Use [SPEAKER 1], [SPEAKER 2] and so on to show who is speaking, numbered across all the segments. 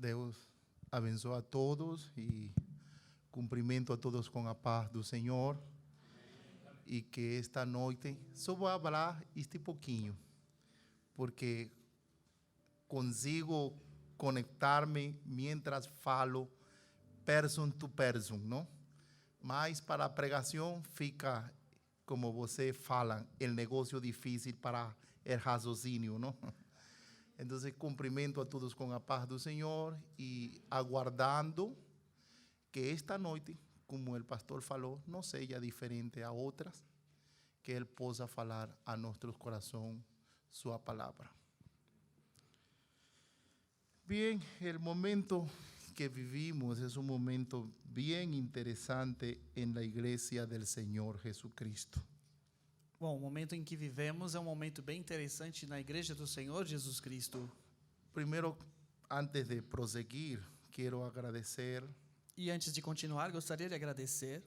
[SPEAKER 1] Deus abençoe a todos e cumprimento a todos com a paz do Senhor. E que esta noite só vou falar este pouquinho, porque consigo conectar-me mientras falo person to person, não? Mas para a pregação fica, como você fala, o negócio difícil para o raciocínio, não? Então, cumprimento a todos com a paz do Senhor e aguardando que esta noite, como o pastor falou, não seja diferente a outras, que Ele possa falar a nossos corações sua palavra. Bem, o momento que vivimos é momento bem interessante na igreja do Senhor Jesucristo.
[SPEAKER 2] Bom, o momento em que vivemos é momento bem interessante na igreja do Senhor Jesus Cristo.
[SPEAKER 1] Primeiro, antes de prosseguir, quero agradecer
[SPEAKER 2] E antes de continuar, gostaria de agradecer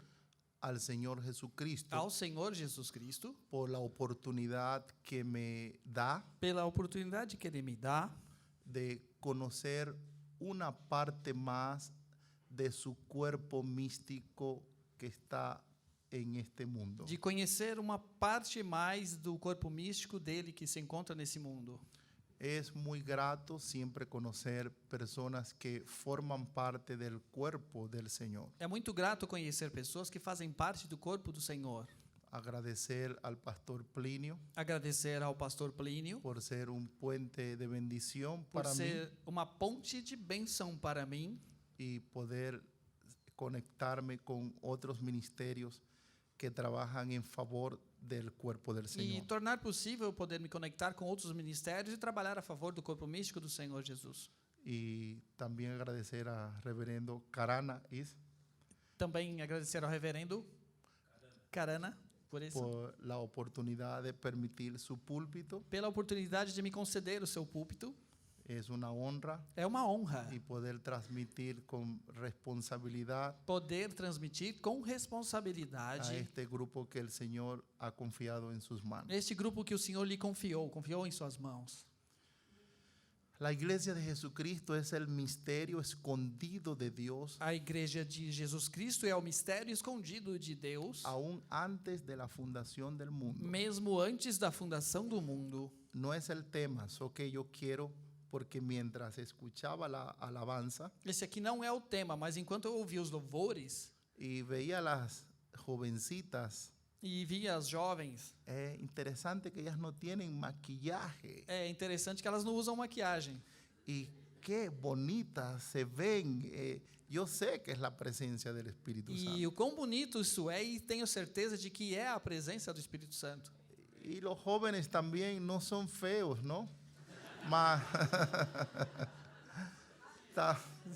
[SPEAKER 1] ao Senhor Jesucristo
[SPEAKER 2] ao Senhor Jesus Cristo
[SPEAKER 1] por la oportunidade que me dá
[SPEAKER 2] pela oportunidade que Ele me dá
[SPEAKER 1] de conhecer uma parte mais de su cuerpo místico que está en este mundo.
[SPEAKER 2] de conhecer uma parte mais do corpo místico dele que se encontra nesse mundo.
[SPEAKER 1] Es muy grato siempre conocer personas que forman parte del cuerpo del Señor.
[SPEAKER 2] É muito grato conhecer pessoas que fazem parte do corpo do Senhor.
[SPEAKER 1] Agradecer al pastor Plinio
[SPEAKER 2] Agradecer ao pastor Plínio
[SPEAKER 1] por ser un puente de bendición
[SPEAKER 2] por
[SPEAKER 1] para mí
[SPEAKER 2] ser uma ponte de bênção para mim
[SPEAKER 1] y poder conectarme con otros ministerios que trabajan en favor del cuerpo del
[SPEAKER 2] e
[SPEAKER 1] Señor.
[SPEAKER 2] tornar possível poder me conectar com outros ministérios e trabalhar a favor do corpo místico do Senhor Jesus.
[SPEAKER 1] Y también agradecer a reverendo Carana
[SPEAKER 2] Também agradecer ao reverendo Carana
[SPEAKER 1] por la oportunidad de permitir su púlpito.
[SPEAKER 2] pela oportunidade de me conceder o seu púlpito.
[SPEAKER 1] Es una honra
[SPEAKER 2] É uma honra
[SPEAKER 1] y poder transmitir con responsabilidad
[SPEAKER 2] poder transmitir com
[SPEAKER 1] a
[SPEAKER 2] responsabilidade
[SPEAKER 1] este grupo que el Señor ha confiado en sus manos.
[SPEAKER 2] este grupo que o Senhor lhe confiou em suas mãos.
[SPEAKER 1] La iglesia de Jesucristo es el misterio escondido de Dios
[SPEAKER 2] A igreja de Jesus Cristo é o mistério escondido de Deus,
[SPEAKER 1] aún antes de la fundación del mundo.
[SPEAKER 2] mesmo antes da fundação do mundo.
[SPEAKER 1] No es el tema, solo que yo quiero, porque mientras escuchaba la alabanza
[SPEAKER 2] Esse aqui não é o tema, mas enquanto eu ouvia os louvores
[SPEAKER 1] y veía las jovencitas,
[SPEAKER 2] e via as jovens,
[SPEAKER 1] es interesante que ellas no tienen maquillaje
[SPEAKER 2] é interessante que elas não usam maquiagem.
[SPEAKER 1] y qué bonitas se ven. Yo sé que es la presencia del Espíritu
[SPEAKER 2] E
[SPEAKER 1] Santo.
[SPEAKER 2] o quão bonito isso é, e tenho certeza de que é a presença do Espírito Santo.
[SPEAKER 1] Y los jóvenes también no son feos, ¿no? Mas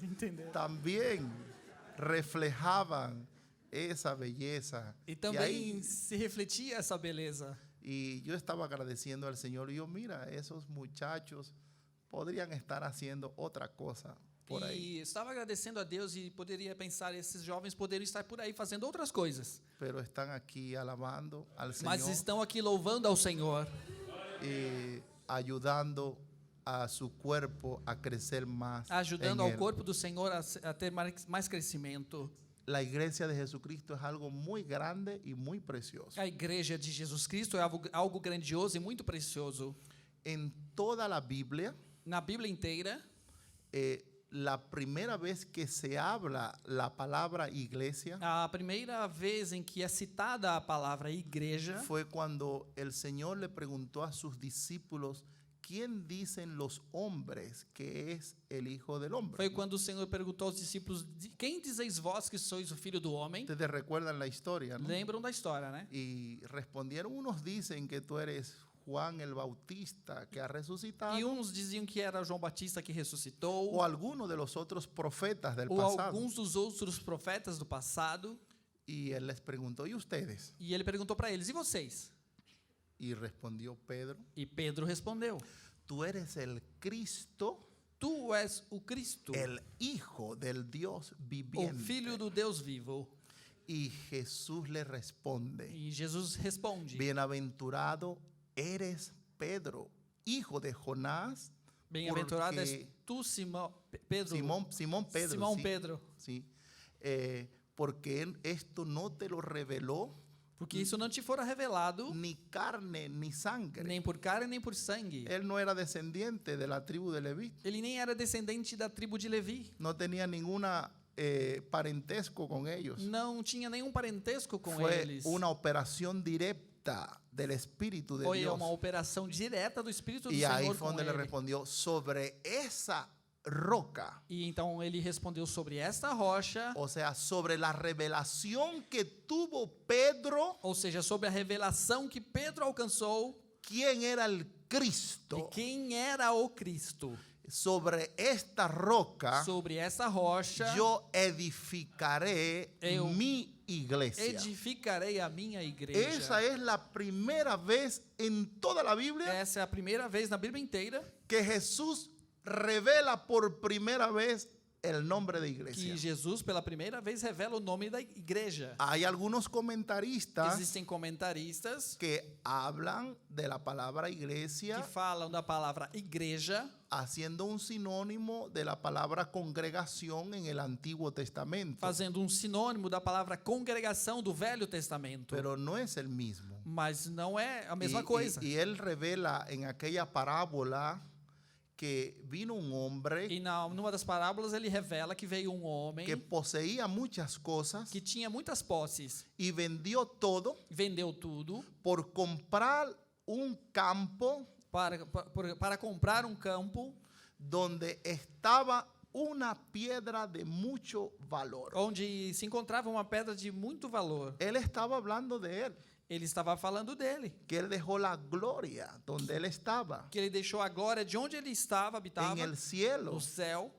[SPEAKER 2] Entendeu?
[SPEAKER 1] también reflejaban esa belleza.
[SPEAKER 2] E
[SPEAKER 1] Y
[SPEAKER 2] também
[SPEAKER 1] ahí,
[SPEAKER 2] se refletia essa beleza.
[SPEAKER 1] y yo estaba agradeciendo al Señor. Y yo, mira, esos muchachos podrían estar haciendo otra cosa por ahí.
[SPEAKER 2] E estava agradecendo a Deus e poderia pensar, esses jovens poderiam estar por aí fazendo outras coisas.
[SPEAKER 1] Pero están aquí alabando al
[SPEAKER 2] Mas
[SPEAKER 1] Señor
[SPEAKER 2] estão aqui louvando ao Senhor
[SPEAKER 1] y ayudando a su cuerpo a crecer más.
[SPEAKER 2] ajudando
[SPEAKER 1] en
[SPEAKER 2] ao
[SPEAKER 1] Él.
[SPEAKER 2] corpo do Senhor a ter mais crescimento.
[SPEAKER 1] La iglesia de Jesucristo es algo muy grande y muy precioso.
[SPEAKER 2] A igreja de Jesus Cristo é algo grandioso e muito precioso.
[SPEAKER 1] En toda la Biblia,
[SPEAKER 2] Na Bíblia inteira,
[SPEAKER 1] la primera vez que se habla la palabra iglesia
[SPEAKER 2] a primeira vez em que é citada a palavra igreja
[SPEAKER 1] fue cuando el Señor le preguntó a sus discípulos: ¿quién dicen los hombres que es el Hijo del Hombre?
[SPEAKER 2] foi quando o Senhor perguntou aos discípulos: quem dizeis vós que sois o filho do homem?
[SPEAKER 1] Ustedes recuerdan la historia, ¿no?
[SPEAKER 2] Lembram da história, né?
[SPEAKER 1] Y respondieron: unos dicen que tú eres Juan el Bautista que ha resucitado,
[SPEAKER 2] E uns diziam que era João Batista que ressuscitou,
[SPEAKER 1] o alguno de los otros profetas del
[SPEAKER 2] ou
[SPEAKER 1] pasado.
[SPEAKER 2] alguns dos outros profetas do passado.
[SPEAKER 1] Y él les preguntó: ¿y ustedes?
[SPEAKER 2] E ele perguntou para eles: e vocês?
[SPEAKER 1] Y respondió Pedro:
[SPEAKER 2] E Pedro respondeu:
[SPEAKER 1] tú eres el Cristo,
[SPEAKER 2] tu és o Cristo,
[SPEAKER 1] el Hijo del Dios
[SPEAKER 2] o
[SPEAKER 1] viviente.
[SPEAKER 2] Filho do Deus vivo.
[SPEAKER 1] Y Jesús le responde:
[SPEAKER 2] E Jesus responde:
[SPEAKER 1] bienaventurado eres Pedro, hijo de Jonás,
[SPEAKER 2] Bem-aventurado és
[SPEAKER 1] Porque-
[SPEAKER 2] tu, Simão Pedro.
[SPEAKER 1] Simón Pedro.
[SPEAKER 2] Simão
[SPEAKER 1] sí,
[SPEAKER 2] Pedro.
[SPEAKER 1] sí. Porque esto no te lo reveló
[SPEAKER 2] Porque isso não te fora revelado
[SPEAKER 1] ni carne ni sangre.
[SPEAKER 2] nem por carne nem por sangue.
[SPEAKER 1] Él no era descendiente de la tribu de Leví.
[SPEAKER 2] Ele nem era descendente da tribo de Levi.
[SPEAKER 1] No tenía ninguna parentesco con ellos.
[SPEAKER 2] Não tinha nenhum parentesco com
[SPEAKER 1] Fue
[SPEAKER 2] eles.
[SPEAKER 1] una operación directa del Espíritu de
[SPEAKER 2] Foi
[SPEAKER 1] Dios.
[SPEAKER 2] uma operação direta do Espírito do
[SPEAKER 1] Y ahí
[SPEAKER 2] Senhor
[SPEAKER 1] fue
[SPEAKER 2] com
[SPEAKER 1] donde le
[SPEAKER 2] ele.
[SPEAKER 1] respondió, sobre esa roca,
[SPEAKER 2] E então ele respondeu sobre esta rocha,
[SPEAKER 1] o sea, sobre la revelación que tuvo Pedro,
[SPEAKER 2] ou seja, sobre a revelação que Pedro alcançou
[SPEAKER 1] quién era el Cristo.
[SPEAKER 2] de quem era o Cristo.
[SPEAKER 1] Sobre esta roca
[SPEAKER 2] Sobre essa rocha
[SPEAKER 1] yo edificaré
[SPEAKER 2] Eu
[SPEAKER 1] mi iglesia.
[SPEAKER 2] edificarei a minha igreja.
[SPEAKER 1] Esa es la primera vez en toda la Biblia
[SPEAKER 2] Essa é a primeira vez na Bíblia inteira
[SPEAKER 1] que Jesús revela por primera vez el nombre de iglesia.
[SPEAKER 2] que Jesus, pela primeira vez, revela o nome da igreja.
[SPEAKER 1] Hay algunos comentaristas
[SPEAKER 2] Existem comentaristas
[SPEAKER 1] que hablan de la palabra
[SPEAKER 2] que
[SPEAKER 1] iglesia
[SPEAKER 2] falam da palavra igreja
[SPEAKER 1] haciendo un sinónimo de la palabra congregación en el Antiguo Testamento,
[SPEAKER 2] fazendo um sinônimo da palavra congregação do Velho Testamento.
[SPEAKER 1] pero no es el mismo.
[SPEAKER 2] Mas não é a mesma
[SPEAKER 1] Y-
[SPEAKER 2] coisa.
[SPEAKER 1] y él revela en aquella parábola que vino un hombre
[SPEAKER 2] E numa das parábolas ele revela que veio um homem
[SPEAKER 1] que poseía muchas cosas
[SPEAKER 2] que tinha muitas posses,
[SPEAKER 1] y vendió todo
[SPEAKER 2] vendeu tudo
[SPEAKER 1] por comprar un campo
[SPEAKER 2] para comprar um campo
[SPEAKER 1] donde estaba una piedra de mucho valor.
[SPEAKER 2] onde se encontrava uma pedra de muito valor.
[SPEAKER 1] Él estaba hablando de él,
[SPEAKER 2] Ele estava falando dele,
[SPEAKER 1] que él dejó la gloria donde él estaba,
[SPEAKER 2] que ele deixou a glória de onde ele estava, habitava,
[SPEAKER 1] en el cielo.
[SPEAKER 2] no céu.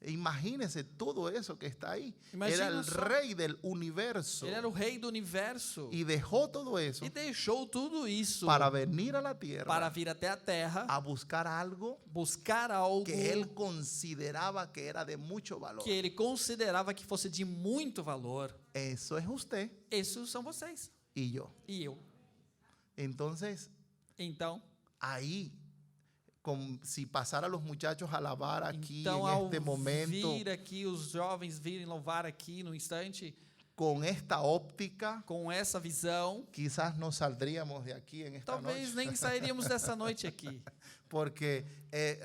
[SPEAKER 1] Imagínese todo eso que está ahí.
[SPEAKER 2] Imagina
[SPEAKER 1] Era el
[SPEAKER 2] só.
[SPEAKER 1] rey del universo
[SPEAKER 2] Ele era o rei do universo
[SPEAKER 1] y dejó todo eso
[SPEAKER 2] e deixou tudo isso
[SPEAKER 1] para venir a la
[SPEAKER 2] para
[SPEAKER 1] tierra
[SPEAKER 2] vir até a terra,
[SPEAKER 1] a buscar algo
[SPEAKER 2] buscar algo
[SPEAKER 1] que él consideraba que era de mucho valor.
[SPEAKER 2] que ele considerava que fosse de muito valor.
[SPEAKER 1] Eso es usted
[SPEAKER 2] Esses são vocês
[SPEAKER 1] y yo.
[SPEAKER 2] e eu.
[SPEAKER 1] Entonces,
[SPEAKER 2] Então,
[SPEAKER 1] ahí, si pasara los muchachos a alabar aquí
[SPEAKER 2] então
[SPEAKER 1] en
[SPEAKER 2] ao
[SPEAKER 1] este momento,
[SPEAKER 2] vir aqui, os jovens virem louvar aqui no instante,
[SPEAKER 1] con esta óptica,
[SPEAKER 2] com essa visão,
[SPEAKER 1] quizás no saldríamos de aquí en esta
[SPEAKER 2] talvez
[SPEAKER 1] noche,
[SPEAKER 2] nem sairíamos dessa noite aqui.
[SPEAKER 1] porque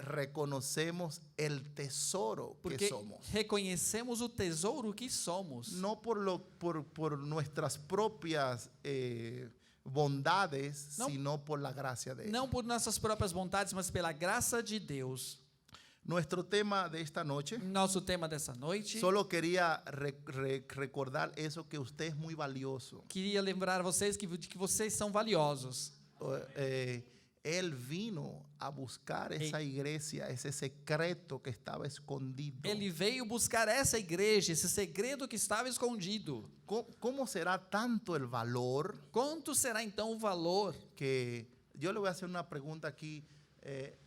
[SPEAKER 1] reconocemos el tesoro que
[SPEAKER 2] Porque
[SPEAKER 1] somos.
[SPEAKER 2] reconhecemos o tesouro que somos.
[SPEAKER 1] No por nuestras propias bondades,
[SPEAKER 2] No.
[SPEAKER 1] sino por la gracia de Él.
[SPEAKER 2] Não por nossas próprias vontades, mas pela graça de Deus.
[SPEAKER 1] Nuestro tema de esta noche,
[SPEAKER 2] Nosso tema dessa noite,
[SPEAKER 1] solo quería recordar eso, que usted es muy valioso.
[SPEAKER 2] queria lembrar vocês de que vocês são valiosos.
[SPEAKER 1] Él vino a buscar esa iglesia, ese secreto que estaba escondido.
[SPEAKER 2] Ele veio buscar essa igreja, esse segredo que estava escondido.
[SPEAKER 1] ¿Cómo será tanto el valor
[SPEAKER 2] Quanto será então o valor?
[SPEAKER 1] que yo le voy a hacer una pregunta aquí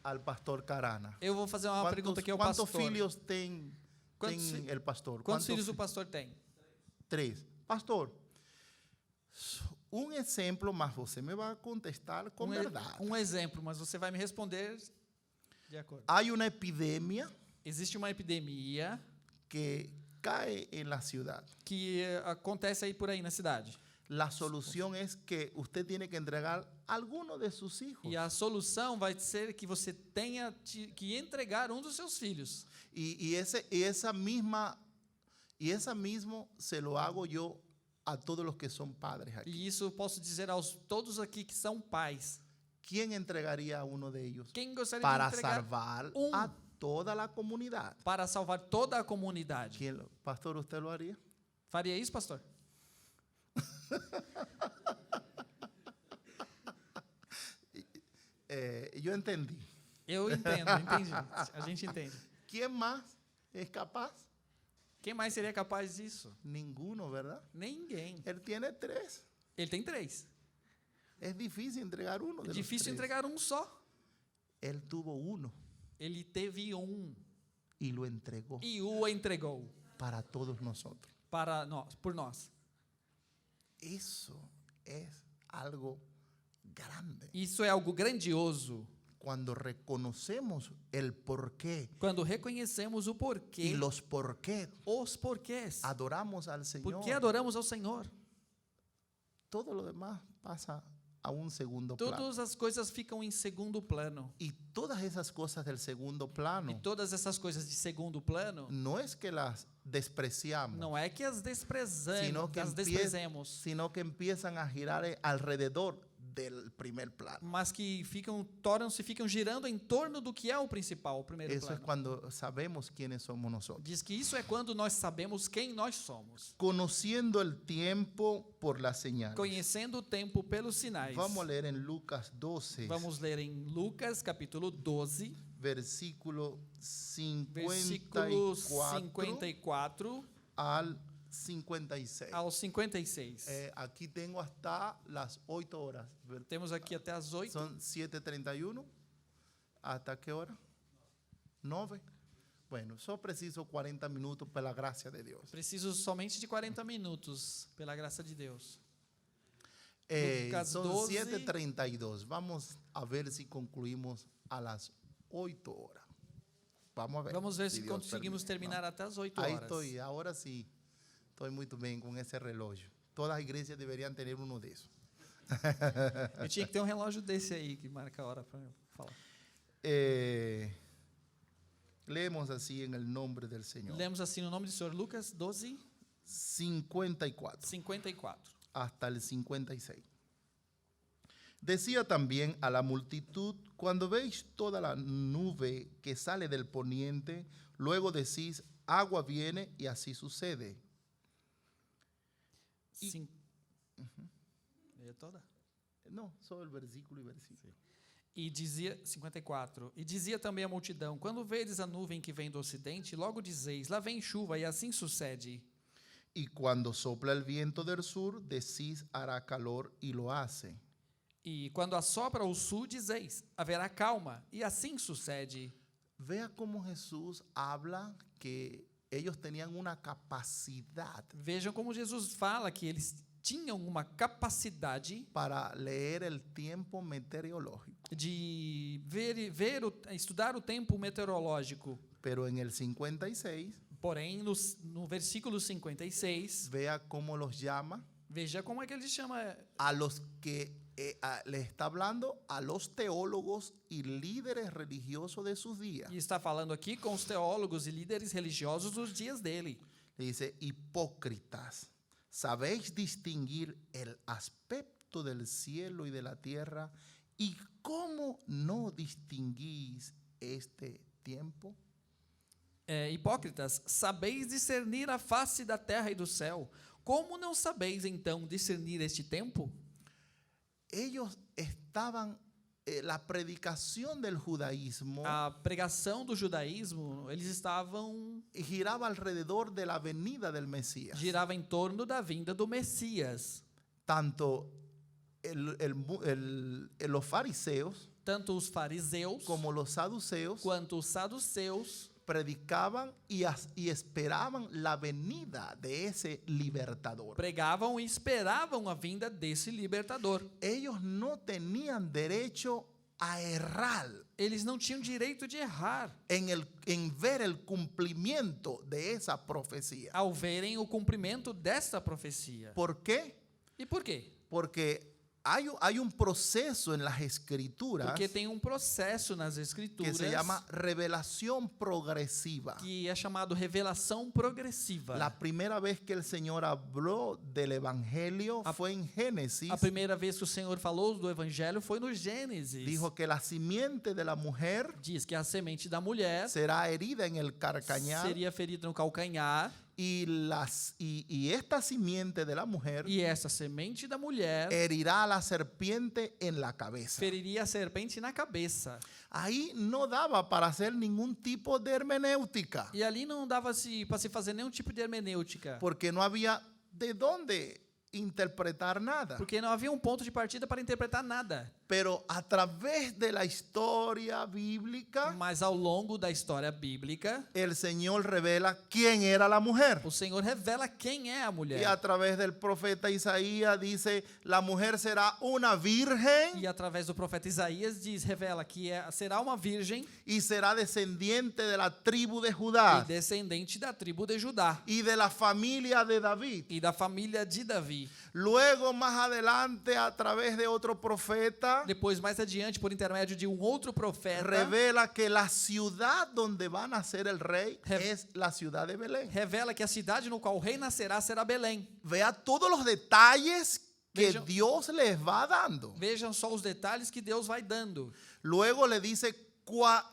[SPEAKER 1] al pastor Carana?
[SPEAKER 2] Eu vou fazer uma pergunta aqui ao
[SPEAKER 1] ¿Cuántos
[SPEAKER 2] pastor.
[SPEAKER 1] filhos ten el pastor?
[SPEAKER 2] Quantos filhos o pastor tem?
[SPEAKER 1] 3. Pastor, un ejemplo más, você me va a contestar con verdad.
[SPEAKER 2] Um exemplo, mas você vai me responder de acordo.
[SPEAKER 1] Hay una epidemia
[SPEAKER 2] Existe uma epidemia
[SPEAKER 1] que cae en la ciudad.
[SPEAKER 2] que acontece aí por aí na cidade.
[SPEAKER 1] La solución es que usted tiene que entregar alguno de sus hijos.
[SPEAKER 2] E a solução vai ser que você tenha que entregar um dos seus filhos.
[SPEAKER 1] Y esa mismo se lo hago yo a todos los que son padres aquí.
[SPEAKER 2] E isso eu posso dizer aos todos aqui que são pais.
[SPEAKER 1] ¿Quién entregaría a uno de ellos
[SPEAKER 2] Quem gostaria
[SPEAKER 1] para
[SPEAKER 2] de entregar
[SPEAKER 1] salvar
[SPEAKER 2] un-
[SPEAKER 1] a toda la comunidad?
[SPEAKER 2] para salvar toda a comunidade?
[SPEAKER 1] Pastor, ¿usted lo haría?
[SPEAKER 2] Faria isso, pastor?
[SPEAKER 1] Yo entendí.
[SPEAKER 2] Eu entendo, entendi. A gente entende.
[SPEAKER 1] ¿Quién más es capaz?
[SPEAKER 2] Quem mais seria capaz disso?
[SPEAKER 1] Ninguno, ¿verdad?
[SPEAKER 2] Ninguém.
[SPEAKER 1] Él tiene 3.
[SPEAKER 2] Ele tem 3.
[SPEAKER 1] Es difícil entregar uno de
[SPEAKER 2] É
[SPEAKER 1] los
[SPEAKER 2] difícil
[SPEAKER 1] 3.
[SPEAKER 2] entregar um só.
[SPEAKER 1] Él tuvo uno
[SPEAKER 2] Ele teve um
[SPEAKER 1] y lo entregó
[SPEAKER 2] e o entregou
[SPEAKER 1] para todos nosotros.
[SPEAKER 2] para nós, por nós.
[SPEAKER 1] Eso es algo grande.
[SPEAKER 2] Isso é algo grandioso.
[SPEAKER 1] cuando reconocemos el porqué
[SPEAKER 2] Quando reconhecemos o porquê,
[SPEAKER 1] y los porqués,
[SPEAKER 2] os porquês,
[SPEAKER 1] adoramos al
[SPEAKER 2] por
[SPEAKER 1] Señor,
[SPEAKER 2] que adoramos ao Senhor,
[SPEAKER 1] todo lo demás pasa a un segundo plano.
[SPEAKER 2] todas as coisas ficam em segundo plano.
[SPEAKER 1] Y todas esas cosas del segundo
[SPEAKER 2] E
[SPEAKER 1] plano,
[SPEAKER 2] todas essas coisas de segundo plano,
[SPEAKER 1] no es que las despreciamos,
[SPEAKER 2] não é que as
[SPEAKER 1] sino
[SPEAKER 2] desprezemos,
[SPEAKER 1] sino que empiezan a girar alrededor del primer plano.
[SPEAKER 2] mas que ficam girando em torno do que é o principal, o primeiro
[SPEAKER 1] Eso es
[SPEAKER 2] plano.
[SPEAKER 1] cuando sabemos quiénes somos nosotros.
[SPEAKER 2] Diz que isso é quando nós sabemos quem nós somos,
[SPEAKER 1] Conociendo el tiempo por las señales.
[SPEAKER 2] conhecendo o tempo pelos sinais.
[SPEAKER 1] Vamos a leer en Lucas 12,
[SPEAKER 2] Vamos ler em Lucas capítulo 12,
[SPEAKER 1] versículo
[SPEAKER 2] versículos
[SPEAKER 1] 54
[SPEAKER 2] 54
[SPEAKER 1] al 56.
[SPEAKER 2] ao 56.
[SPEAKER 1] Aquí tengo hasta las 8 horas.
[SPEAKER 2] Temos aqui até as 8.
[SPEAKER 1] Son 7:31. ¿Hasta qué hora? 9. Bueno, só preciso 40 minutos pela gracia de Dios.
[SPEAKER 2] Preciso somente de 40 minutos, pela graça de Deus. Lucas
[SPEAKER 1] Son
[SPEAKER 2] 12.
[SPEAKER 1] 7:32. Vamos a ver si concluimos a las 8 horas. Vamos a ver.
[SPEAKER 2] Vamos ver se
[SPEAKER 1] Dios
[SPEAKER 2] conseguimos
[SPEAKER 1] permite.
[SPEAKER 2] terminar até as 8
[SPEAKER 1] Ahí
[SPEAKER 2] horas.
[SPEAKER 1] estoy, ahora sí. Estoy muy bien con ese reloj. Todas las iglesias deberían tener uno de esos.
[SPEAKER 2] Eu tinha que ter um relógio desse aí que marca a hora para falar.
[SPEAKER 1] Leemos así en el nombre del Señor.
[SPEAKER 2] Lemos assim no nome do Senhor, Lucas 12,
[SPEAKER 1] 54
[SPEAKER 2] 54.
[SPEAKER 1] hasta el 56. Decía también a la multitud: cuando veis toda la nube que sale del poniente, luego decís, agua viene, y así sucede.
[SPEAKER 2] Sim. É toda?
[SPEAKER 1] No, solo el versículo y versículo.
[SPEAKER 2] E dizia, 54, e dizia também a multidão: quando vedes a nuvem que vem do ocidente, logo dizeis, lá vem chuva, e assim sucede.
[SPEAKER 1] Y cuando sopla el viento del sur, decís, hará calor, y lo hace.
[SPEAKER 2] E quando assopra o sul, dizeis, haverá calma, e assim sucede.
[SPEAKER 1] Vea cómo Jesús habla que ellos tenían una capacidad
[SPEAKER 2] Vejam como Jesus fala que eles tinham uma capacidade
[SPEAKER 1] para leer el tiempo meteorológico.
[SPEAKER 2] de estudar o tempo meteorológico.
[SPEAKER 1] Pero en el 56,
[SPEAKER 2] Porém, no versículo 56,
[SPEAKER 1] vea cómo los llama
[SPEAKER 2] veja como é que ele chama.
[SPEAKER 1] a los que le está hablando a los teólogos y líderes religiosos de sus días.
[SPEAKER 2] E está falando aqui com os teólogos e líderes religiosos dos dias dele.
[SPEAKER 1] Le dice: hipócritas, ¿sabéis distinguir el aspecto del cielo y de la tierra? ¿Y cómo no distinguís este tiempo?
[SPEAKER 2] Hipócritas, sabeis discernir a face da terra e do céu. Como não sabeis, então, discernir este tempo?
[SPEAKER 1] Ellos estaban, la predicación del judaísmo
[SPEAKER 2] A pregação do judaísmo, eles estavam
[SPEAKER 1] giraba alrededor de la venida del Mesías.
[SPEAKER 2] girava em torno da vinda do Messias.
[SPEAKER 1] Tanto los fariseos
[SPEAKER 2] Tanto os fariseus
[SPEAKER 1] como los saduceos
[SPEAKER 2] quanto os saduceus
[SPEAKER 1] predicaban y esperaban la venida de ese libertador.
[SPEAKER 2] pregavam e esperavam a vinda desse libertador.
[SPEAKER 1] Ellos no tenían derecho a errar
[SPEAKER 2] Eles não tinham direito de errar
[SPEAKER 1] en ver el cumplimiento de esa profecía.
[SPEAKER 2] ao verem o cumprimento desta profecia.
[SPEAKER 1] ¿Por qué?
[SPEAKER 2] E por quê?
[SPEAKER 1] Porque hay un proceso en las escrituras
[SPEAKER 2] Porque tem um processo nas
[SPEAKER 1] que
[SPEAKER 2] escrituras
[SPEAKER 1] se llama revelación progresiva.
[SPEAKER 2] que é chamado revelação progressiva.
[SPEAKER 1] La primera vez que el Señor habló del Evangelio fue en Génesis.
[SPEAKER 2] A primeira vez que o Senhor falou do evangelho foi no Gênesis.
[SPEAKER 1] Dijo que la simiente de la mujer
[SPEAKER 2] Diz que a semente da mulher
[SPEAKER 1] será herida en el carcañar
[SPEAKER 2] seria ferida no calcanhar
[SPEAKER 1] y esta simiente de la mujer
[SPEAKER 2] e essa semente da mulher
[SPEAKER 1] herirá a la serpiente en la cabeza.
[SPEAKER 2] feriria a serpente na cabeça.
[SPEAKER 1] Ahí no daba para hacer ningún tipo de hermenéutica,
[SPEAKER 2] E ali não dava para se fazer nenhum tipo de hermenêutica,
[SPEAKER 1] porque no había de dónde interpretar nada.
[SPEAKER 2] porque não havia um ponto de partida para interpretar nada.
[SPEAKER 1] Pero a través de la historia bíblica,
[SPEAKER 2] Mas ao longo da história bíblica,
[SPEAKER 1] el Señor revela quién era la mujer.
[SPEAKER 2] o Senhor revela quem é a
[SPEAKER 1] Y
[SPEAKER 2] mulher.
[SPEAKER 1] a través del profeta Isaías dice, la mujer será una virgen
[SPEAKER 2] E através do profeta Isaías revela que será uma virgem
[SPEAKER 1] y será descendiente de la tribu de
[SPEAKER 2] e
[SPEAKER 1] Judá
[SPEAKER 2] descendente da tribo de Judá
[SPEAKER 1] y de la familia de David.
[SPEAKER 2] e da família de Davi.
[SPEAKER 1] Luego, más adelante, a través de otro profeta,
[SPEAKER 2] Depois, mais adiante, por intermédio de um outro profeta,
[SPEAKER 1] revela que la ciudad donde va a nacer el rey
[SPEAKER 2] Re-
[SPEAKER 1] es la ciudad de Belén.
[SPEAKER 2] revela que a cidade no qual o rei nascerá será Belém.
[SPEAKER 1] Vea todos los detalles que
[SPEAKER 2] Vejam-
[SPEAKER 1] Dios les va dando.
[SPEAKER 2] Vejam só os detalhes que Deus vai dando.
[SPEAKER 1] Luego le dice,